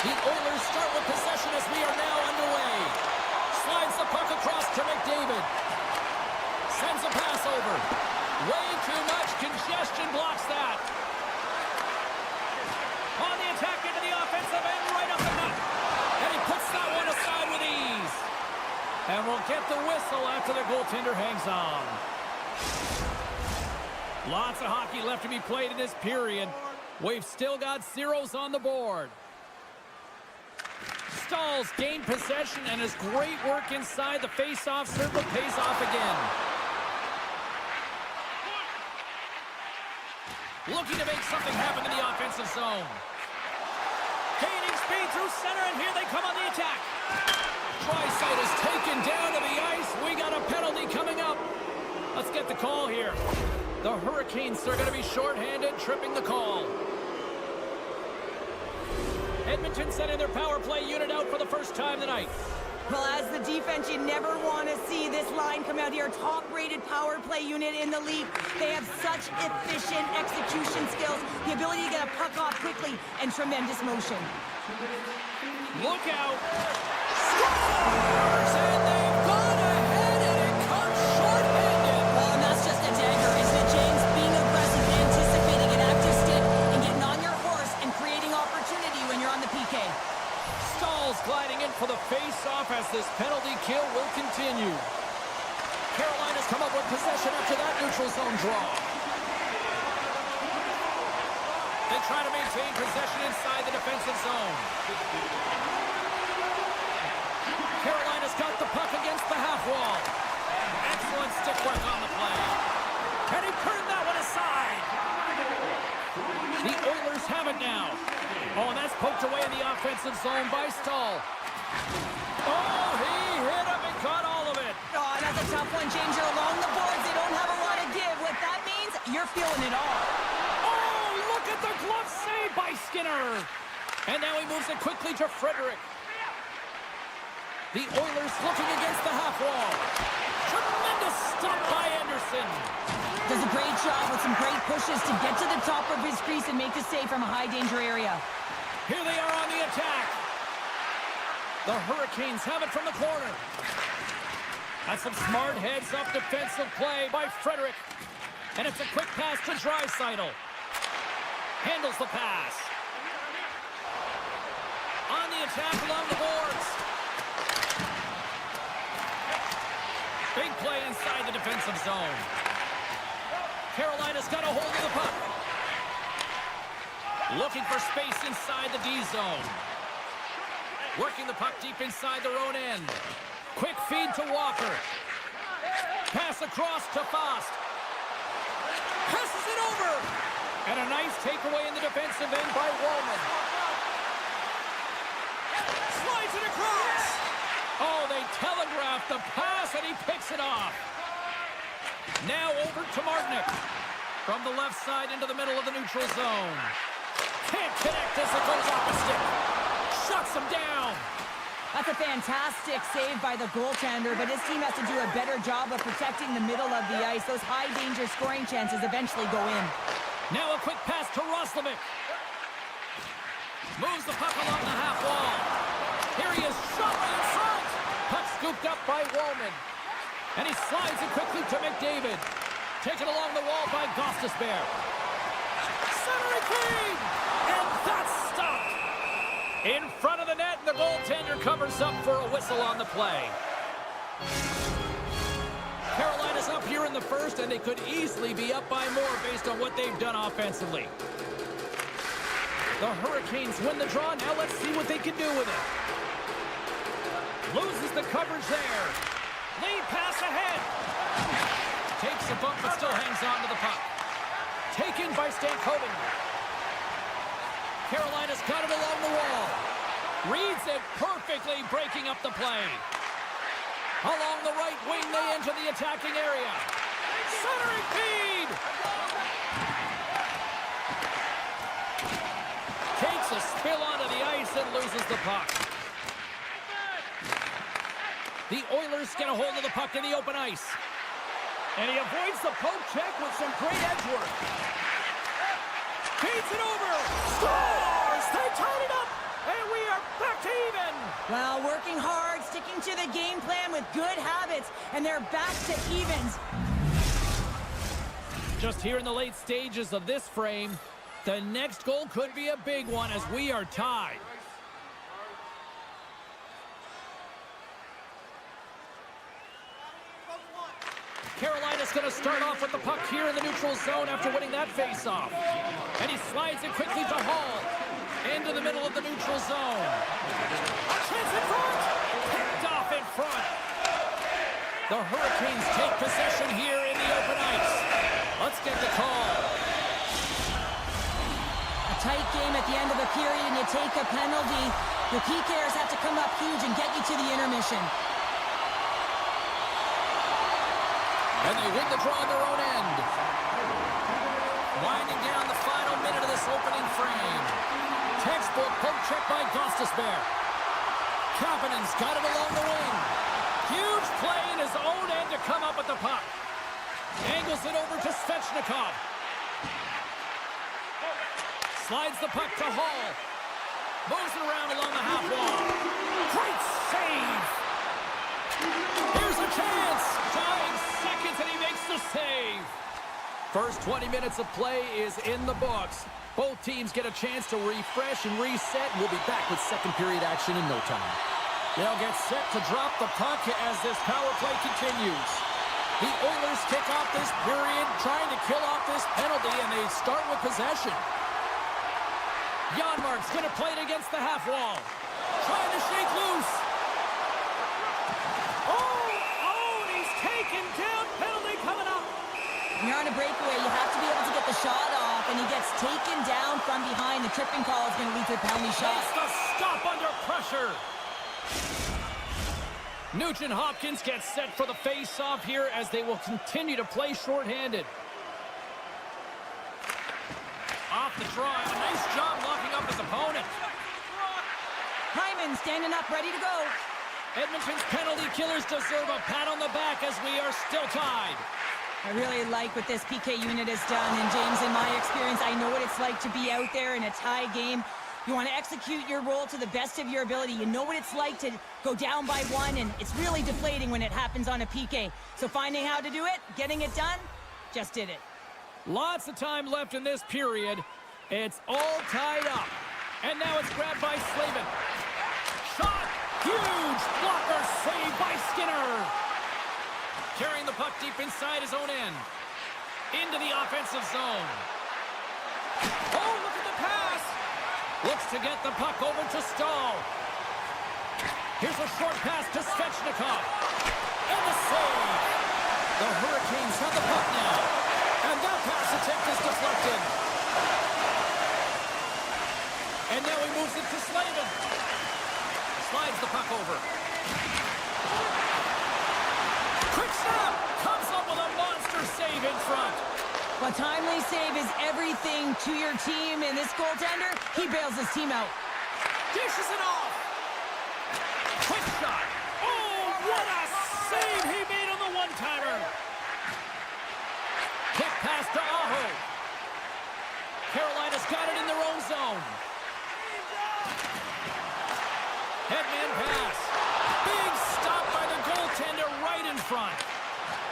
The Oilers start with possession as we are now underway. Slides the puck across to McDavid. Sends a pass over. Way too much congestion blocks that. On the attack into the offensive end, right up the net. And he puts that one aside with ease. And we'll get the whistle after the goaltender hangs on. Lots of hockey left to be played in this period. We've still got zeros on the board. Stahls gained possession, and his great work inside the face-off circle pays off again. Looking to make something happen in the offensive zone. Gaining speed through center, and here they come on the attack. Draisaitl is taken down to the ice. We got a penalty coming up. Let's get the call here. The Hurricanes are going to be shorthanded, tripping the call. Edmonton sending their power play unit out for the first time tonight. Well, as the defense, you never want to see this line come out here. Top-rated power play unit in the league. They have such efficient execution skills, the ability to get a puck off quickly, and tremendous motion. Look out. Scores! And they've gone ahead, and it comes short-handed. Well, and that's just a dagger, isn't it, James? Being aggressive, anticipating an active stick, and getting on your horse and creating opportunity when you're on the PK. Staal's gliding in for the face-off as this penalty kill will continue. Carolina's come up with possession after that neutral zone draw. They try to maintain possession inside the defensive zone. Carolina's got the puck against the half wall. Excellent stick work on the play. And he turned that one aside. The Oilers have it now. Oh, and that's poked away in the offensive zone by Staal. Oh, he hit him and caught all of it. Oh, that's a tough one, James. You're along the boards. They don't have a lot of give. What that means, you're feeling it all. Oh, look at the glove save by Skinner. And now he moves it quickly to Frederick. The Oilers looking against the half wall. Tremendous stop by Anderson. Does a great job with some great pushes to get to the top of his crease and make the save from a high-danger area. Here they are on the attack. The Hurricanes have it from the corner. That's some smart heads-up defensive play by Frederick. And it's a quick pass to Draisaitl. Handles the pass. On the attack along the boards. Big play inside the defensive zone. Carolina's got a hold of the puck. Looking for space inside the D zone. Working the puck deep inside their own end. Quick feed to Walker. Pass across to Fast. Passes it over. And a nice takeaway in the defensive end by Wallman. Slides it across. Oh, they telegraphed the pass, and he picks it off. Now over to Martinick. From the left side into the middle of the neutral zone. Can't connect as it goes off the stick. Shuts him down. That's a fantastic save by the goaltender, but his team has to do a better job of protecting the middle of the ice. Those high-danger scoring chances eventually go in. Now a quick pass to Roslovic. Moves the puck along the half wall. Here he is, shot in front. Puck scooped up by Wallman. And he slides it quickly to McDavid. Taken along the wall by Gostisbehere. Centering feed! And that's stopped. In front of the net, and the goaltender covers up for a whistle on the play. Carolina's up here in the first, and they could easily be up by more based on what they've done offensively. The Hurricanes win the draw. Now let's see what they can do with it. Loses the coverage there. Lead pass ahead. Takes a bump but still hangs on to the puck. Taken by Stankoven. Carolina's got it along the wall. Reads it perfectly, breaking up the play. Along the right wing, they enter the attacking area. Centering feed. Takes a spill onto the ice and loses the puck. The Oilers get a hold of the puck in the open ice. And he avoids the poke check with some great edge work. Feeds it over. Scores! They tied it up. And we are back to even. Well, working hard, sticking to the game plan with good habits, and they're back to evens. Just here in the late stages of this frame, the next goal could be a big one as we are tied. Carolina's going to start off with the puck here in the neutral zone after winning that faceoff. And he slides it quickly to Hall. Into the middle of the neutral zone. A chance in front! Picked off in front. The Hurricanes take possession here in the open ice. Let's get the call. A tight game at the end of the period, and you take a penalty. The PKers have to come up huge and get you to the intermission. And they win the draw on their own end. Winding down the final minute of this opening frame. Textbook poke check by Gostisbehere. Kapanen's got it along the wing. Huge play in his own end to come up with the puck. Angles it over to Svechnikov. Slides the puck to Hall. Moves it around along the half wall. Great save! Here's a chance! Dying seconds and he makes the save. First 20 minutes of play is in the books. Both teams get a chance to refresh and reset, and we'll be back with second period action in no time. They'll get set to drop the puck as this power play continues. The Oilers kick off this period, trying to kill off this penalty, and they start with possession. Janmark's going to play it against the half wall. Trying to shake loose. Oh, he's taken down. Penalty coming up. When you're on a breakaway, you have to be able to get the shot off, and he gets taken down from behind. The tripping call is going to lead to a penalty shot. Makes the stop under pressure. Nugent Hopkins gets set for the face-off here as they will continue to play shorthanded. Off the draw, a nice job locking up his opponent. Hyman standing up, ready to go. Edmonton's penalty killers deserve a pat on the back as we are still tied. I really like what this PK unit has done, and James, in my experience, I know what it's like to be out there in a tie game. You want to execute your role to the best of your ability. You know what it's like to go down by one, and it's really deflating when it happens on a PK. So finding how to do it, getting it done, just did it. Lots of time left in this period. It's all tied up. And now it's grabbed by Slavin. Shot! Huge blocker save by Skinner. Carrying the puck deep inside his own end. Into the offensive zone. Oh, look at the pass! Looks to get the puck over to Stahl. Here's a short pass to Svechnikov. And the save! The Hurricanes have the puck now. And that pass attempt is deflected. And now he moves it to Slavin. Slides the puck over. Quick snap! Comes up with a monster save in front. Well, timely save is everything to your team, and this goaltender, he bails his team out. Dishes it off. Quick shot. Oh, what a save he made on the one-timer. Quick pass to Aho. Carolina's got it in their own zone. Headman pass. Big stop by the goaltender right in front.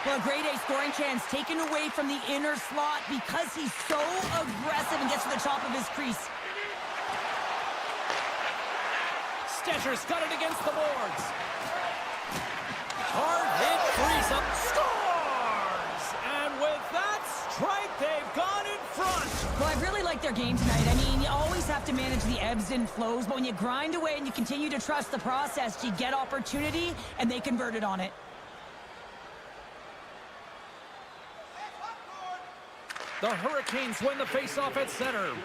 Well, a grade A scoring chance taken away from the inner slot because he's so aggressive and gets to the top of his crease. Stetcher's got it against the boards. Hard hit, freeze up, scores! And with that strike, they've gone in front. Well, I really like their game tonight. I mean, you always have to manage the ebbs and flows, but when you grind away and you continue to trust the process, you get opportunity, and they converted on it. The Hurricanes win the faceoff at center.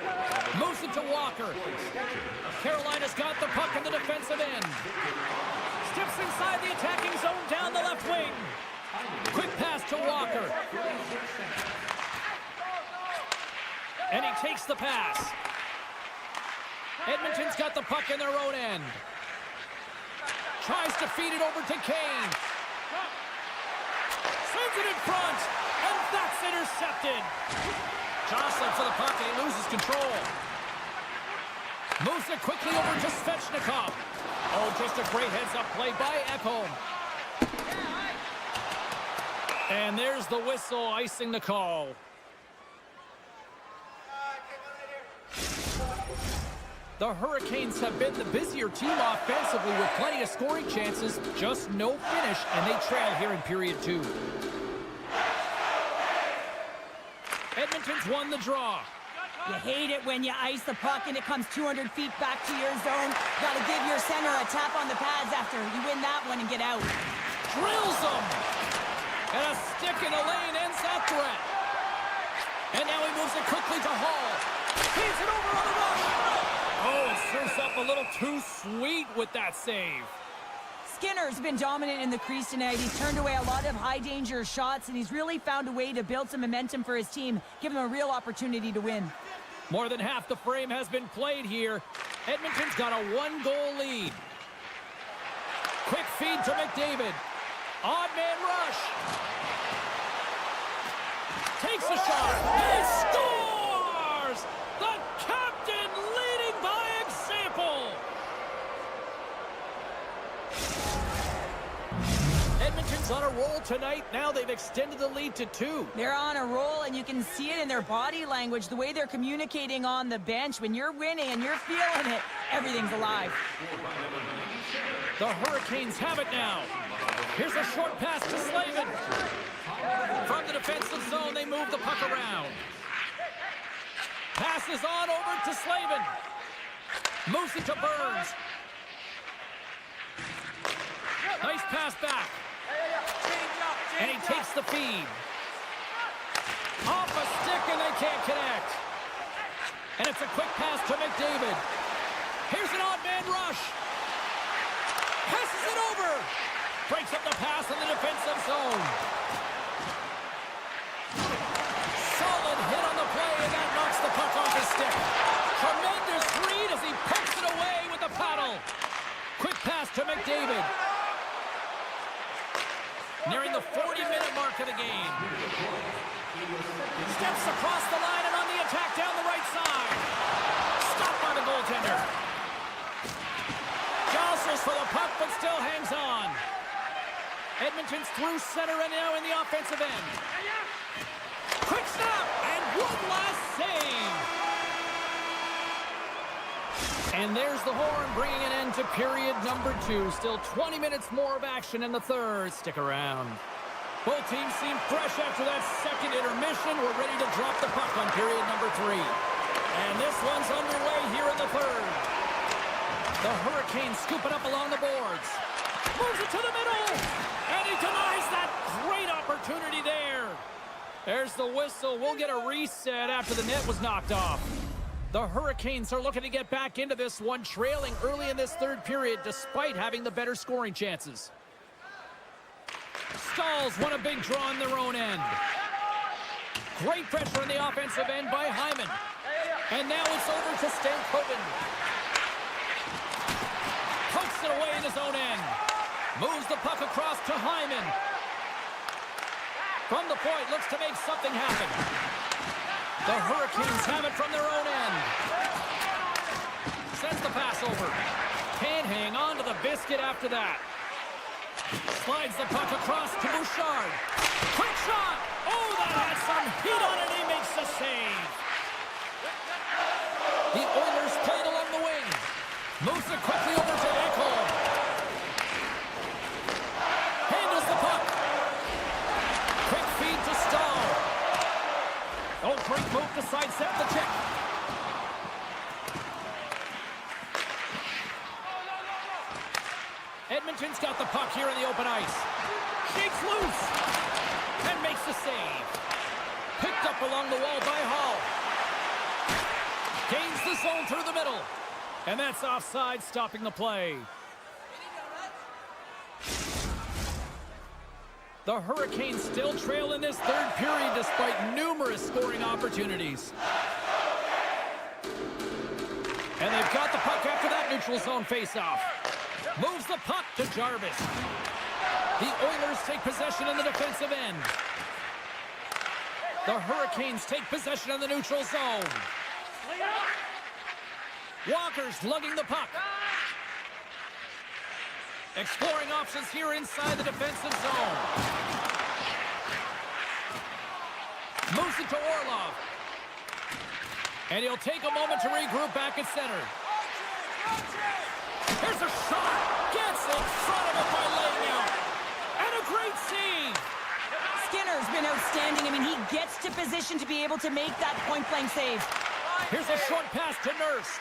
Moves it to Walker. Carolina's got the puck in the defensive end. Steps inside the attacking zone down the left wing. Quick pass to Walker. And he takes the pass. Edmonton's got the puck in their own end. Tries to feed it over to Kane. Sends it in front. And that's intercepted. Jostling for the puck, and he loses control. Moves it quickly over to Svechnikov. Oh, just a great heads-up play by Ekholm. And there's the whistle icing the call. The Hurricanes have been the busier team offensively with plenty of scoring chances, just no finish, and they trail here in period 2. Edmonton's won the draw. You hate it when you ice the puck and it comes 200 feet back to your zone. Got to give your center a tap on the pads after you win that one and get out. Drills them. And a stick in the lane ends that threat. And now he moves it quickly to Hall. Feeds it over on the rush. Oh, it serves up a little too sweet with that save. Skinner's been dominant in the crease tonight. He's turned away a lot of high-danger shots, and he's really found a way to build some momentum for his team, give him a real opportunity to win. More than half the frame has been played here. Edmonton's got a 1-goal lead. Quick feed to McDavid. Odd man rush. Takes a shot. He scores! The captain leading by example. Edmonton's on a roll tonight. Now they've extended the lead to 2. They're on a roll, and you can see it in their body language, the way they're communicating on the bench. When you're winning and you're feeling it, everything's alive. The Hurricanes have it now. Here's a short pass to Slavin. From the defensive zone, they move the puck around. Passes on over to Slavin. Moves it to Burns. Nice pass back. And he takes the feed. Off a stick, and they can't connect. And it's a quick pass to McDavid. Here's an odd man rush. Passes it over. Breaks up the pass in the defensive zone. Solid hit on the play, and that knocks the puck off his stick. Tremendous read as he pokes it away with the paddle. Quick pass to McDavid. Nearing the 40-minute mark of the game. Steps across the line and on the attack down the right side. Stopped by the goaltender. Jostles for the puck, but still hangs on. Edmonton's through center and now in the offensive end. Quick stop, and one last save. And there's the horn, bringing an end to period number 2. Still 20 minutes more of action in the third. Stick around. Both teams seem fresh after that second intermission. We're ready to drop the puck on period number 3. And this one's underway here in the third. The Hurricanes scoop it up along the boards. Moves it to the middle. And he denies that great opportunity there. There's the whistle. We'll get a reset after the net was knocked off. The Hurricanes are looking to get back into this one, trailing early in this third period despite having the better scoring chances. Stalls won a big draw on their own end. Great pressure on the offensive end by Hyman. And now it's over to Stankoven. Pokes it away in his own end. Moves the puck across to Hyman. From the point, looks to make something happen. The Hurricanes have it from their own end. Sends the pass over. Can't hang on to the biscuit after that. Slides the puck across to Bouchard. Quick shot! Oh, that had some heat on it. He makes the save. The Oilers play it along the wing. Moves it quickly over to Ekholm. Handles the puck. Quick feed to Stahl. Oh, great move to sidestep the check. Edmonton's got the puck here in the open ice. Shakes loose. And makes the save. Picked up along the wall by Hall. Gains the zone through the middle. And that's offside, stopping the play. The Hurricanes still trail in this third period despite numerous scoring opportunities. And they've got the puck after that neutral zone faceoff. Moves the puck to Jarvis. The Oilers take possession in the defensive end. The Hurricanes take possession in the neutral zone. Walker's lugging the puck. Exploring options here inside the defensive zone. Moves it to Orlov. And he'll take a moment to regroup back at center. Here's a shot. Gets in front of it by laying out. And a great save. Skinner's been outstanding. I mean, he gets to position to be able to make that point-blank save. Here's a short pass to Nurse.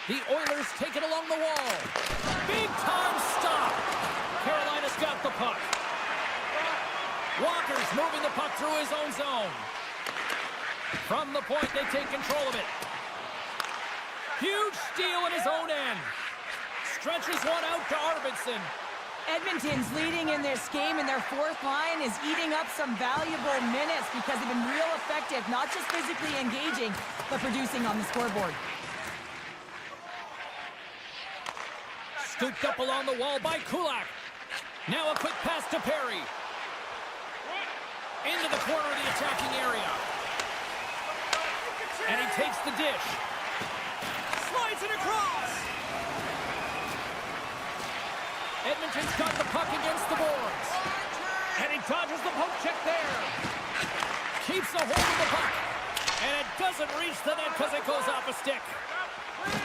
The Oilers take it along the wall. Big-time stop. Carolina's got the puck. Walker's moving the puck through his own zone. From the point, they take control of it. Huge steal in his own end. Stretches one out to Arvidsson. Edmonton's leading in this game, and their fourth line is eating up some valuable minutes because they've been real effective, not just physically engaging, but producing on the scoreboard. Scooped up along the wall by Kulak. Now a quick pass to Perry. Into the corner of the attacking area. And he takes the dish. Slides it across. Edmonton's got the puck against the boards. And he dodges the poke check there. Keeps a hold of the puck. And it doesn't reach the net because it goes off a stick.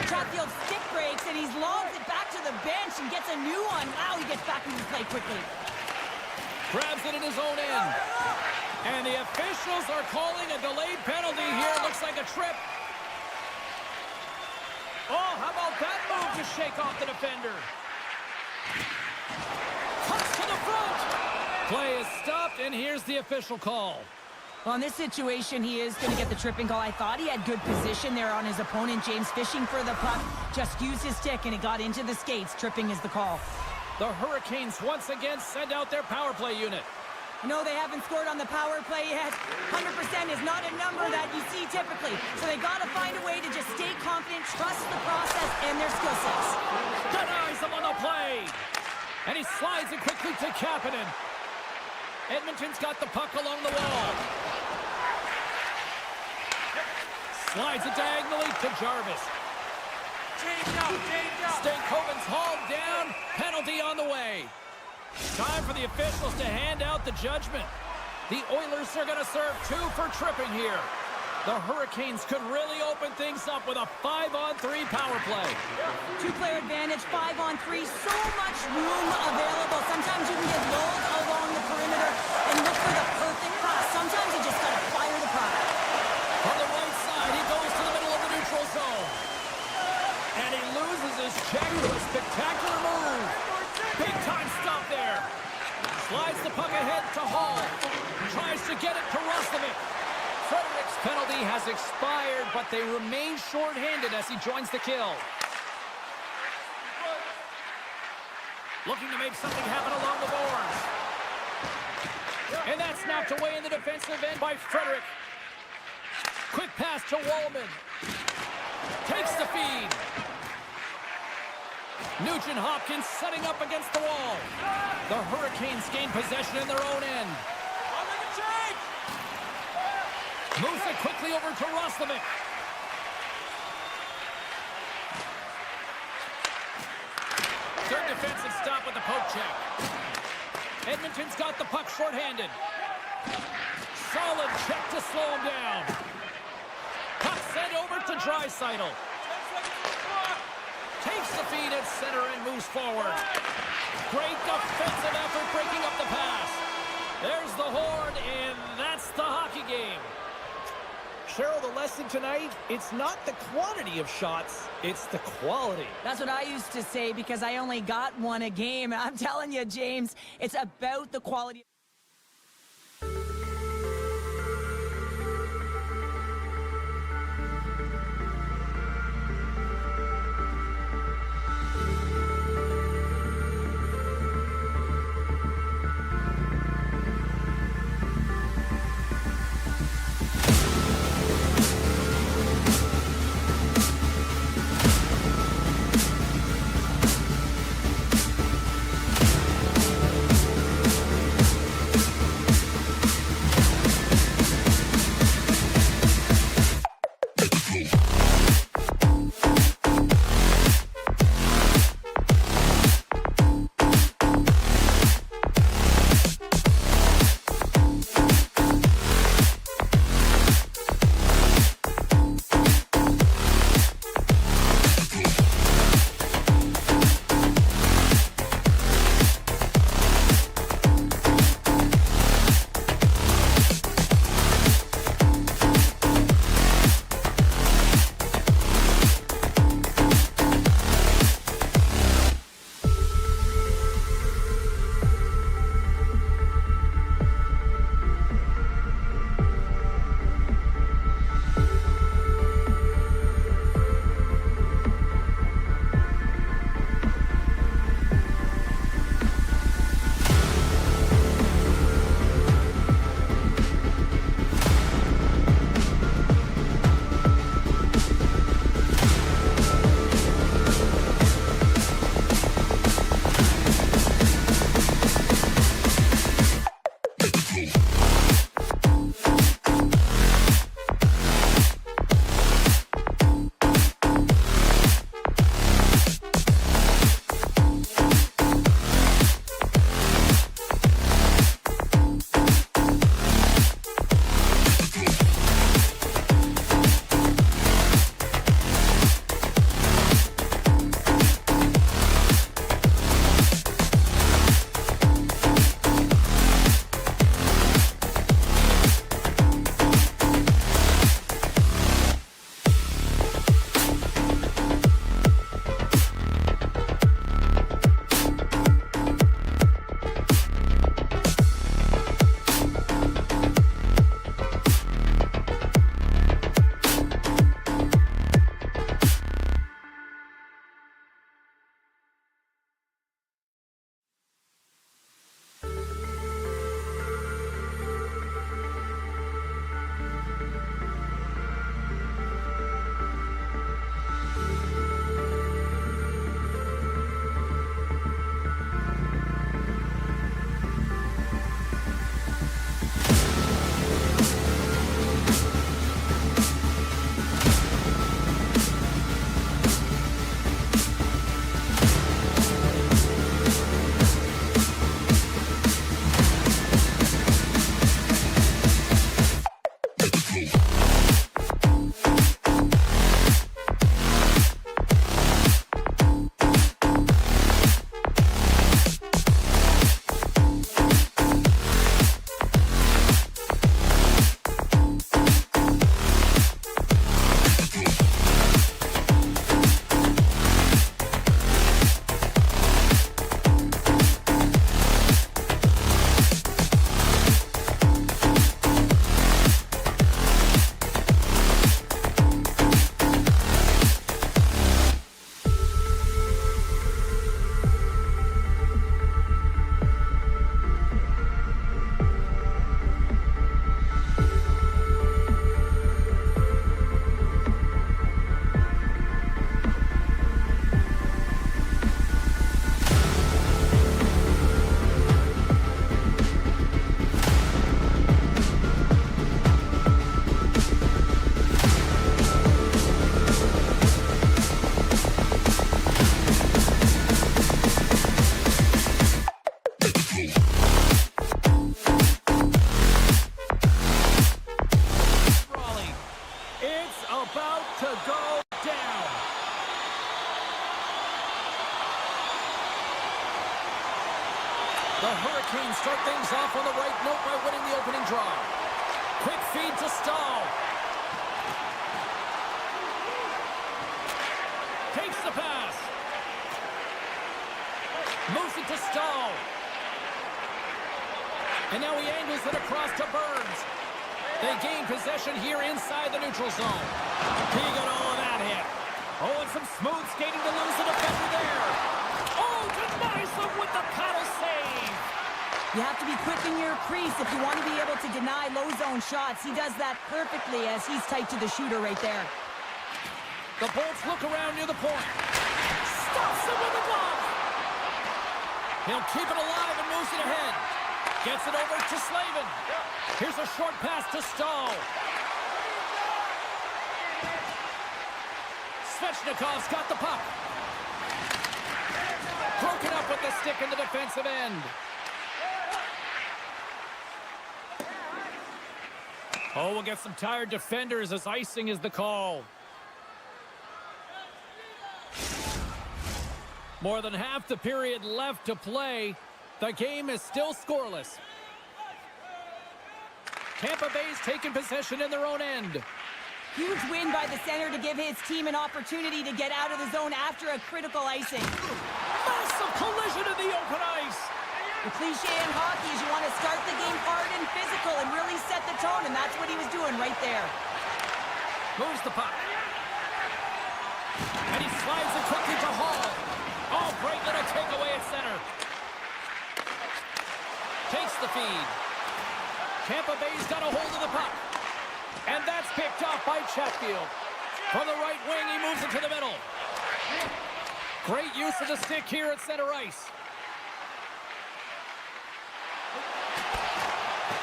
Chatfield stick breaks, and he's lobbed it back to the bench and gets a new one. Wow, he gets back into the play quickly. Grabs it in his own end. And the officials are calling a delayed penalty here. Looks like a trip. Oh, how about that move to shake off the defender? Cuts to the front. Play is stopped, and here's the official call. Well, in this situation, he is going to get the tripping call. I thought he had good position there on his opponent. James fishing for the puck. Just used his stick, and it got into the skates. Tripping is the call. The Hurricanes once again send out their power play unit. No, they haven't scored on the power play yet. 100% is not a number that you see typically. So they got to find a way to just stay confident, trust the process, and their skill sets. Denies them on the play. And he slides it quickly to Kapanen. Edmonton's got the puck along the wall. Slides it diagonally to Jarvis. Stankoven's hauled down. Penalty on the way. Time for the officials to hand out the judgment. The Oilers are going to serve 2 for tripping here. The Hurricanes could really open things up with a 5-on-3 power play. 2-player advantage, 5-on-3, so much room available. Sometimes you can get lulled along the perimeter and look for the perfect pass. Sometimes you just got to fire the puck. On the right side, he goes to the middle of the neutral zone. And he loses his check to a spectacular move. Big time stop there. Slides the puck ahead to Hall. Tries to get it to Roslovic. Frederick's penalty has expired, but they remain short-handed as he joins the kill. Looking to make something happen along the boards. And that's knocked away in the defensive end by Frederick. Quick pass to Wallman. Takes the feed. Nugent Hopkins setting up against the wall. The Hurricanes gain possession in their own end. Moves it quickly over to Roslovic. Good defensive stop with the poke check. Edmonton's got the puck shorthanded. Solid check to slow him down. Puck sent over to Draisaitl. Takes the feed at center and moves forward. Great defensive effort breaking up the pass. There's the horn, and that's the hockey game. Cheryl, the lesson tonight, it's not the quantity of shots, it's the quality. That's what I used to say because I only got one a game. I'm telling you, James, it's about the quality. start things off on the right note by winning the opening draw. Quick feed to Stahl. Takes the pass. Moves it to Stahl. And now he angles it across to Burns. They gain possession here inside the neutral zone. He got all of that hit. Oh, and some smooth skating to lose the defender there. Oh, denies them with the paddle save. You have to be quick in your crease if you want to be able to deny low zone shots. He does that perfectly as he's tight to the shooter right there. The Bolts look around near the point. Stops it with a glove. He'll keep it alive and moves it ahead. Gets it over to Slavin. Here's a short pass to Stahl. Svechnikov's got the puck. Broken up with the stick in the defensive end. Oh, we'll get some tired defenders as icing is the call. More than half the period left to play. The game is still scoreless. Tampa Bay's taking possession in their own end. Huge win by the center to give his team an opportunity to get out of the zone after a critical icing. Massive collision in the open ice. The cliche in hockey is you want to start the game hard and physical and really set the tone, and that's what he was doing right there. Moves the puck. And he slides it quickly to Hall. Oh, great little takeaway at center. Takes the feed. Tampa Bay's got a hold of the puck. And that's picked off by Chatfield. From the right wing, he moves it to the middle. Great use of the stick here at center ice.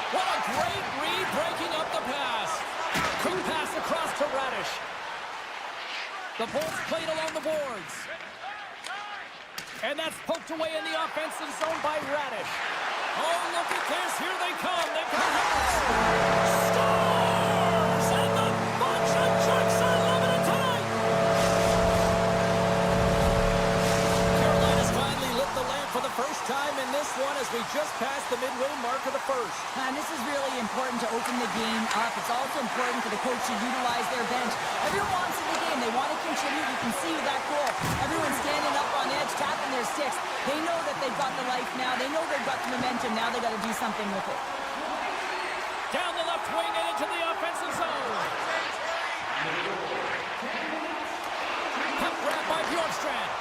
What a great read, breaking up the pass. Quick pass across to Radish. The Bolts played along the boards. And that's poked away in the offensive zone by Radish. Oh, look at this. Here they come. They've got Stars! And the bunch of jerks are loving it tonight. Carolina's finally lit the lamp for the first time in this one as we just passed the midway mark of the first. And this is really important to open the game up. It's also important for the coach to utilize their bench. Everyone wants in the game. They want to contribute. You can see with that goal. Everyone's standing up on edge, tapping their sticks. They know that they've got the life now. They know they've got the momentum. Now they got to do something with it. Down the left wing and into the offensive zone. Puck grab by Bjorkstrand.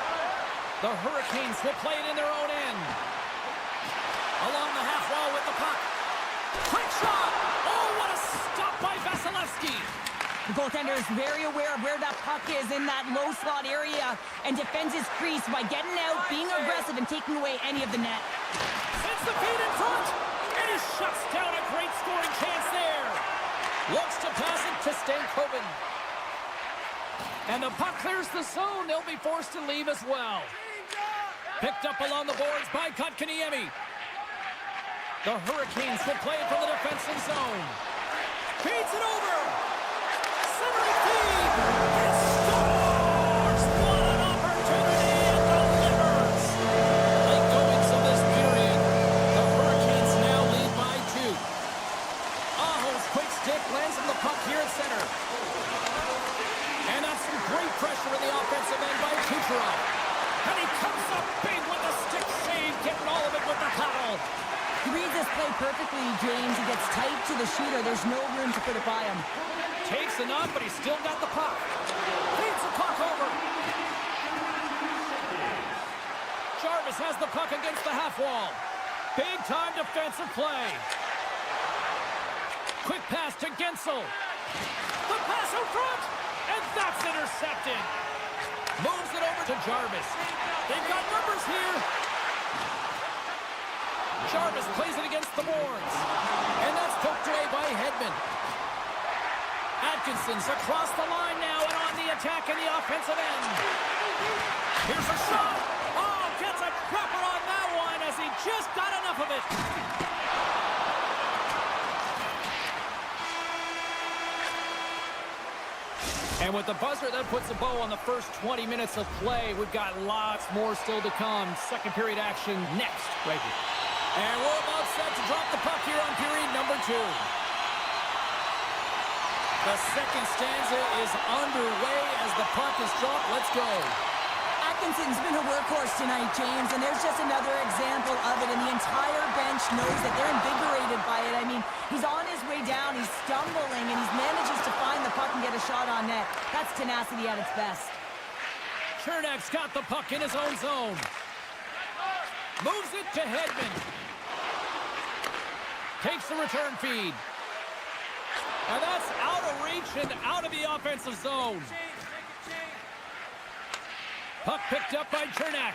The Hurricanes will play it in their own end. Along the half wall with the puck. Quick shot! Oh, what a stop by Vasilevsky! The goaltender is very aware of where that puck is in that low slot area and defends his crease by getting out, being aggressive, and taking away any of the net. Sends the feed in front, and he shuts down a great scoring chance there. Looks to pass it to Stankoven. And the puck clears the zone. They'll be forced to leave as well. Picked up along the boards by Kotkaniemi. The Hurricanes will play it from the defensive zone. Feeds it over. Centering feed. It scores! What an opportunity and delivers. Late goings of this period. The Hurricanes now lead by 2. Aho's quick stick lands on the puck here at center. And that's some great pressure in the offensive end by Kucherov. And he comes up big with the stick save, getting all of it with the paddle. He reads this play perfectly, James. He gets tight to the shooter. There's no room to put it by him. Takes the knock, but he's still got the puck. Feeds the puck over. Jarvis has the puck against the half wall. Big time defensive play. Quick pass to Gensel. The pass in front, and that's intercepted. Moves it over to Jarvis. They've got numbers here. Jarvis plays it against the boards. And that's poked away by Hedman. Atkinson's across the line now and on the attack in the offensive end. Here's a shot. Oh, gets a cropper on that one as he just got enough of it. And with the buzzer, that puts a bow on the first 20 minutes of play. We've got lots more still to come. Second period action next, right here. And we're about set drop the puck here on period number 2. The second stanza is underway as the puck is dropped. Let's go. Atkinson's been a workhorse tonight, James, and there's just another example of it, and the entire bench knows that they're invigorated by it. I mean, he's on his way down, he's stumbling, and he manages to find the puck and get a shot on net. That's tenacity at its best. Chernak's got the puck in his own zone. Moves it to Hedman. Takes the return feed. And that's out of reach and out of the offensive zone. Puck picked up by Chernak.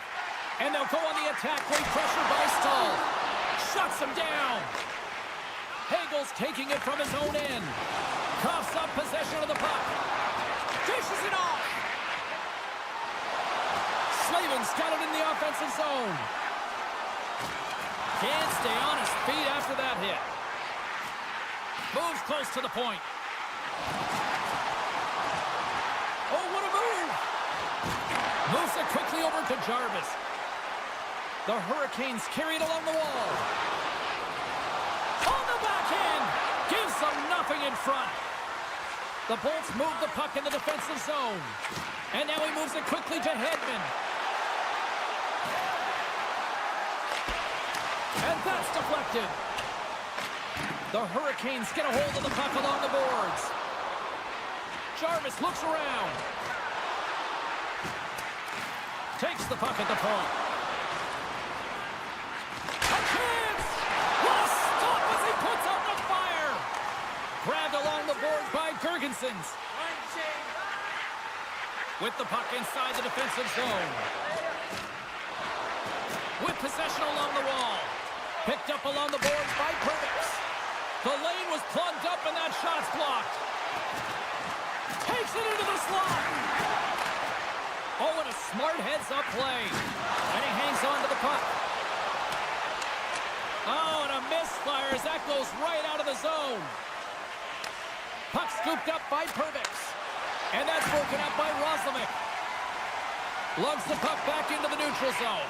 And they'll go on the attack. Great pressure by Stahl. Shuts him down. Hagel's taking it from his own end. Coughs up possession of the puck. Dishes it off. Slavin's got it in the offensive zone. Can't stay on his feet after that hit. Moves close to the point. Oh, what a move! Moves it quickly over to Jarvis. The Hurricanes carry it along the wall. On the backhand! Gives them nothing in front. The Bolts move the puck in the defensive zone. And now he moves it quickly to Hedman. And that's deflected. The Hurricanes get a hold of the puck along the boards. Jarvis looks around. Takes the puck at the point. A chance! What a stop as he puts out the fire! Grabbed along the boards by Girgensons. With the puck inside the defensive zone. With possession along the wall. Picked up along the boards by Purvis. The lane was plugged up and that shot's blocked. Takes it into the slot. Oh, and a smart heads-up play. And he hangs on to the puck. Oh, and a misfire as that goes right out of the zone. Puck scooped up by Purvis. And that's broken up by Roslovic. Lugs the puck back into the neutral zone.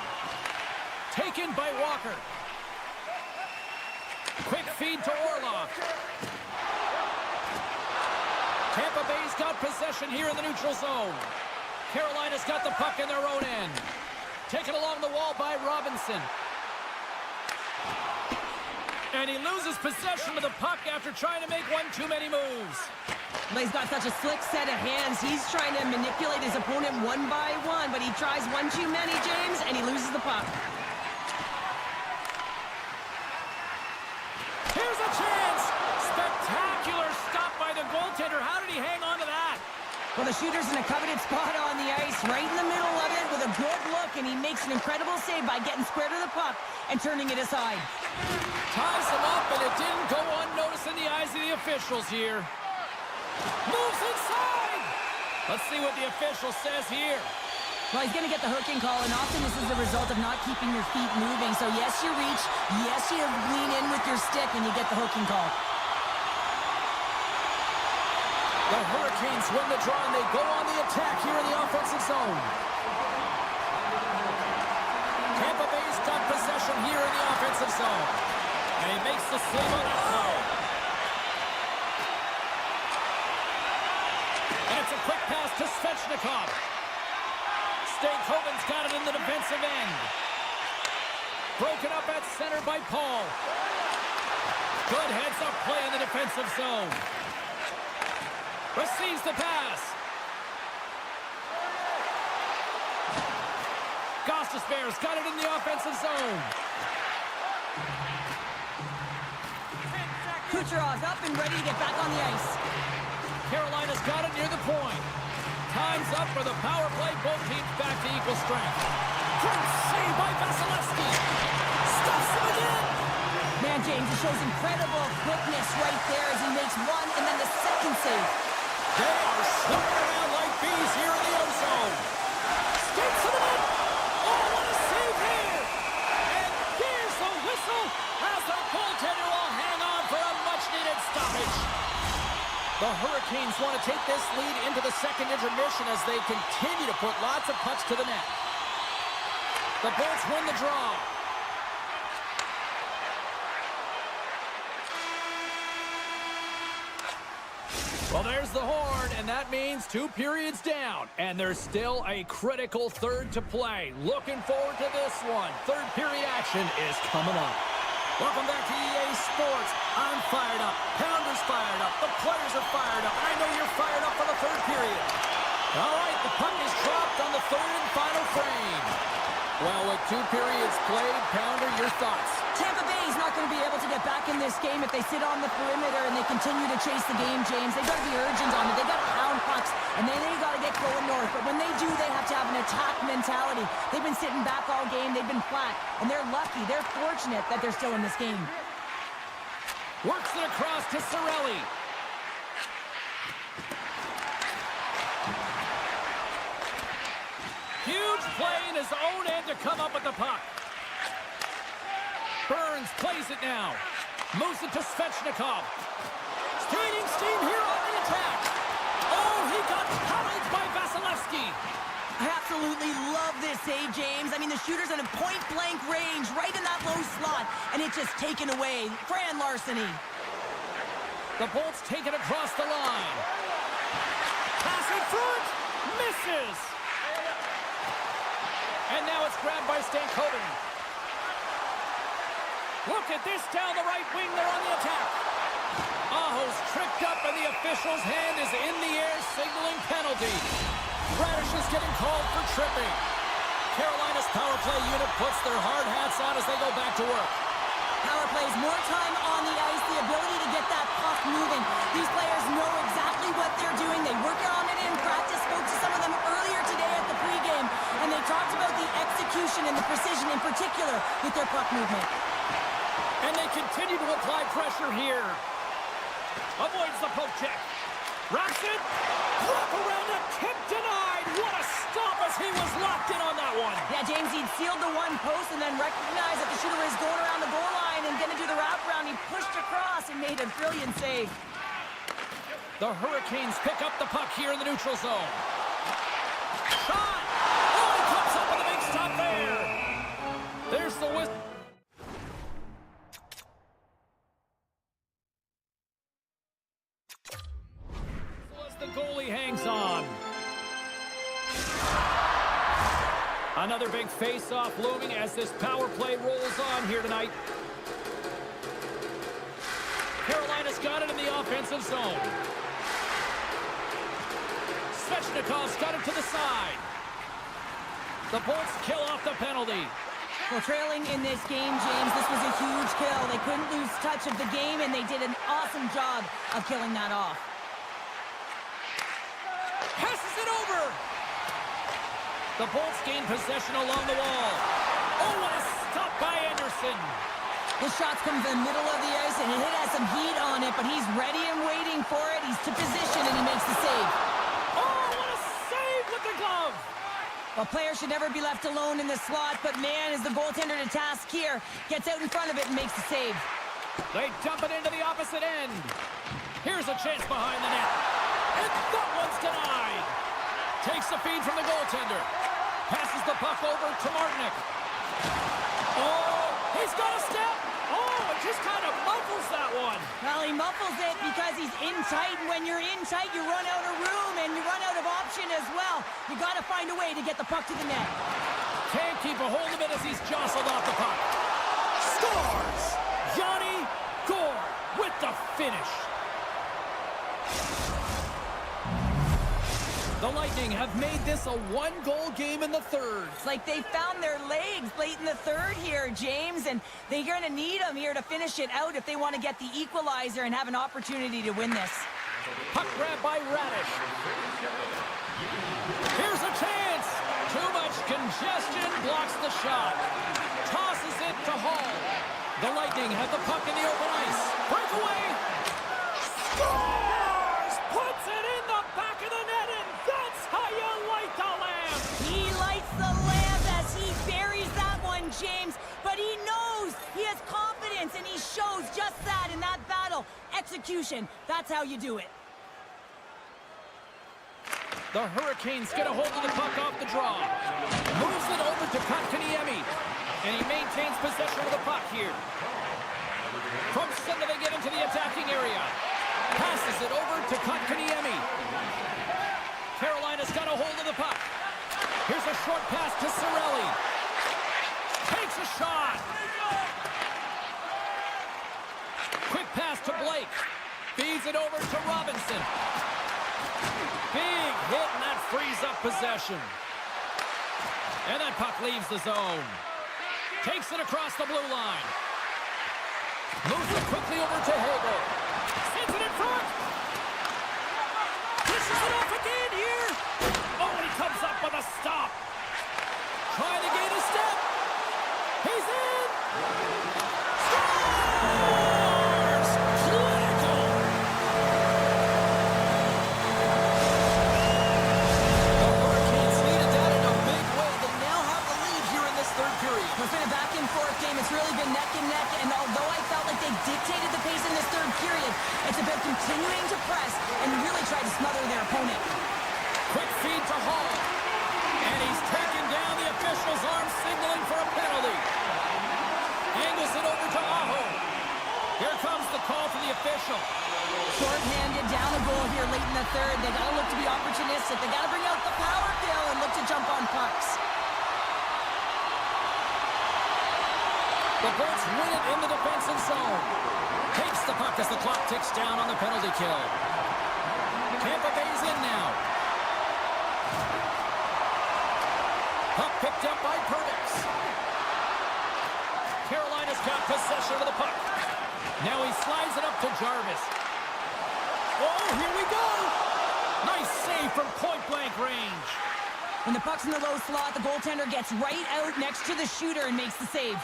Taken by Walker. Quick feed to Orlov. Tampa Bay's got possession here in the neutral zone. Carolina's got the puck in their own end. Taken along the wall by Robinson. And he loses possession of the puck after trying to make one too many moves. But he's got such a slick set of hands. He's trying to manipulate his opponent one by one, but he tries one too many, James, and he loses the puck. Here's a chance! Spectacular stop by the goaltender. How did he hang on to that? Well, the shooter's in a coveted spot on the ice, right in the middle of it with a good look, and he makes an incredible save by getting square to the puck and turning it aside. Ties him up, and it didn't go unnoticed in the eyes of the officials here. Moves inside! Let's see what the official says here. Well, he's going to get the hooking call, and often this is the result of not keeping your feet moving. So, yes, you reach. Yes, you lean in with your stick, and you get the hooking call. The Hurricanes win the draw, and they go on the attack here in the offensive zone. Tampa Bay's got possession here in the offensive zone. And he makes the save on that play. And it's a quick pass to Svechnikov. Stankoven's got it in the defensive end. Broken up at center by Paul. Good heads-up play in the defensive zone. Receives the pass. Gostisbehere's got it in the offensive zone. Kucherov's up and ready to get back on the ice. Carolina's got it near the point. Time's up for the power play. Both teams back to equal strength. Great save by Vasilevsky. Stuffs him again. Man, James, it shows incredible quickness right there as he makes one and then the second save. They are slipping around like bees here in the O-zone. Skates to the net. Oh, what a save here. And here's the whistle as the goaltender will hang on for a much-needed stoppage. The Hurricanes want to take this lead into the second intermission as they continue to put lots of pucks to the net. The Bolts win the draw. Well, there's the horn, and that means 2 periods down. And there's still a critical third to play. Looking forward to this one. Third period action is coming up. Welcome back to EA Sports. I'm fired up. Pounder's fired up. The players are fired up. And I know you're fired up for the third period. All right, the puck is dropped on the third and final frame. Well, with 2 periods played, Pounder, your thoughts? Tampa Bay is not going to be able to get back in this game if they sit on the perimeter and they continue to chase the game, James. They've got to be urgent on it. They've got to hound pucks, and then they've got to get going north. But when they do, they have to have an attack mentality. They've been sitting back all game. They've been flat, and they're lucky. They're fortunate that they're still in this game. Works it across to Cirelli. Huge play in his own end to come up with the puck. Burns plays it now. Moves it to Svechnikov. Gaining steam here on the attack. Oh, he got tackled by Vasilevsky. I absolutely love this save, James. I mean, the shooter's in a point-blank range, right in that low slot, and it's just taken away. Grand larceny. The Bolts take it across the line. Pass in front. Misses. And now it's grabbed by Stankoven. Look at this down the right wing. They're on the attack. Aho's tripped up, and the official's hand is in the air, signaling penalty. Radish is getting called for tripping. Carolina's power play unit puts their hard hats on as they go back to work. Power plays, more time on the ice, the ability to get that puck moving. These players know exactly what they're doing. They work on it in practice. Spoke to some of them earlier today at the pregame, and they talked about the execution and the precision in particular with their puck movement. And they continue to apply pressure here. Avoids the poke check. Wraps it. Wrap around the tip denied. What a stop as he was locked in on that one. Yeah, James, he'd sealed the one post and then recognized that the shooter was going around the goal line and going to do the wraparound. He pushed across and made a brilliant save. The Hurricanes pick up the puck here in the neutral zone. Shot! Oh, he comes up with a big stop there. There's the whistle. The goalie hangs on. Another big face-off looming as this power play rolls on here tonight. Carolina's got it in the offensive zone. Svechnikov's got it to the side. The Bolts kill off the penalty. Well, trailing in this game, James, this was a huge kill. They couldn't lose touch of the game, and they did an awesome job of killing that off. Passes it over. The Bolts gain possession along the wall. Oh, what a stop by Anderson. His shots come from the middle of the ice, and it has some heat on it, but he's ready and waiting for it. He's to position, and he makes the save. Oh, what a save with the glove. A player should never be left alone in the slot, but man, is the goaltender to task here. Gets out in front of it and makes the save. They dump it into the opposite end. Here's a chance behind the net. And that one's denied. Takes the feed from the goaltender. Passes the puck over to Martinick. Oh, he's got a step. Oh, it just kind of muffles that one. Well, he muffles it because he's in tight, and when you're in tight, you run out of room, and you run out of option as well. You got to find a way to get the puck to the net. Can't keep a hold of it as he's jostled off the puck. Scores! Johnny Gore with the finish. The Lightning have made this a one-goal game in the third. It's like they found their legs late in the third here, James, and they're going to need them here to finish it out if they want to get the equalizer and have an opportunity to win this. Puck grab by Radish. Here's a chance. Too much congestion blocks the shot. Tosses it to Hall. The Lightning have the puck in the open ice. Breakaway. Scores! Puts it in the back of the net, and that's how you light the lamp. He lights the lamp as he buries that one, James, but he knows he has confidence, and he shows just that in that battle. Execution, that's how you do it. The Hurricanes get a hold of the puck off the draw. Moves it over to Kotkaniemi, and he maintains possession of the puck here. From center they get into the attacking area. Passes it over to Kotkaniemi. a short pass to Cirelli. Takes a shot. Quick pass to Blake. Feeds it over to Robinson. Big hit, and that frees up possession. And that puck leaves the zone. Takes it across the blue line. Moves it quickly over to Hagel. Sends it in front. Pushes it off again here. Oh, and he comes up with a stop. Trying to gain a step. He's in. Scores! Clinical. The Hurricanes needed that in a big way. They now have the lead here in this third period. It's been a back-and-forth game. It's really been neck and neck, and although I felt like they dictated the pace in this third period, it's about continuing to press and really try to smother their opponent. Quick feed to Hall. And he's taken down the official's arm, signaling for a penalty. Angles it over to Aho. Here comes the call to the official. Short-handed, down a goal here late in the third. They got to look to be opportunistic. They got to bring out the power kill and look to jump on pucks. The Bolts win it in the defensive zone. Takes the puck as the clock ticks down on the penalty kill. Tampa Bay's in now. Puck picked up by Perdix. Carolina's got possession of the puck. Now he slides it up to Jarvis. Oh, here we go! Nice save from point-blank range. When the puck's in the low slot, the goaltender gets right out next to the shooter and makes the save.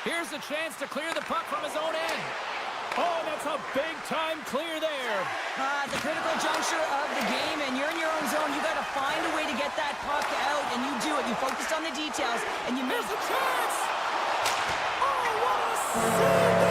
Here's a chance to clear the puck from his own end. Oh, that's a big-time clear there. At the critical juncture of the game, and you're in your own zone, you got to find a way to get that puck out, and you do it. You focused on the details, and you Here's miss. a chance! Oh, what a save!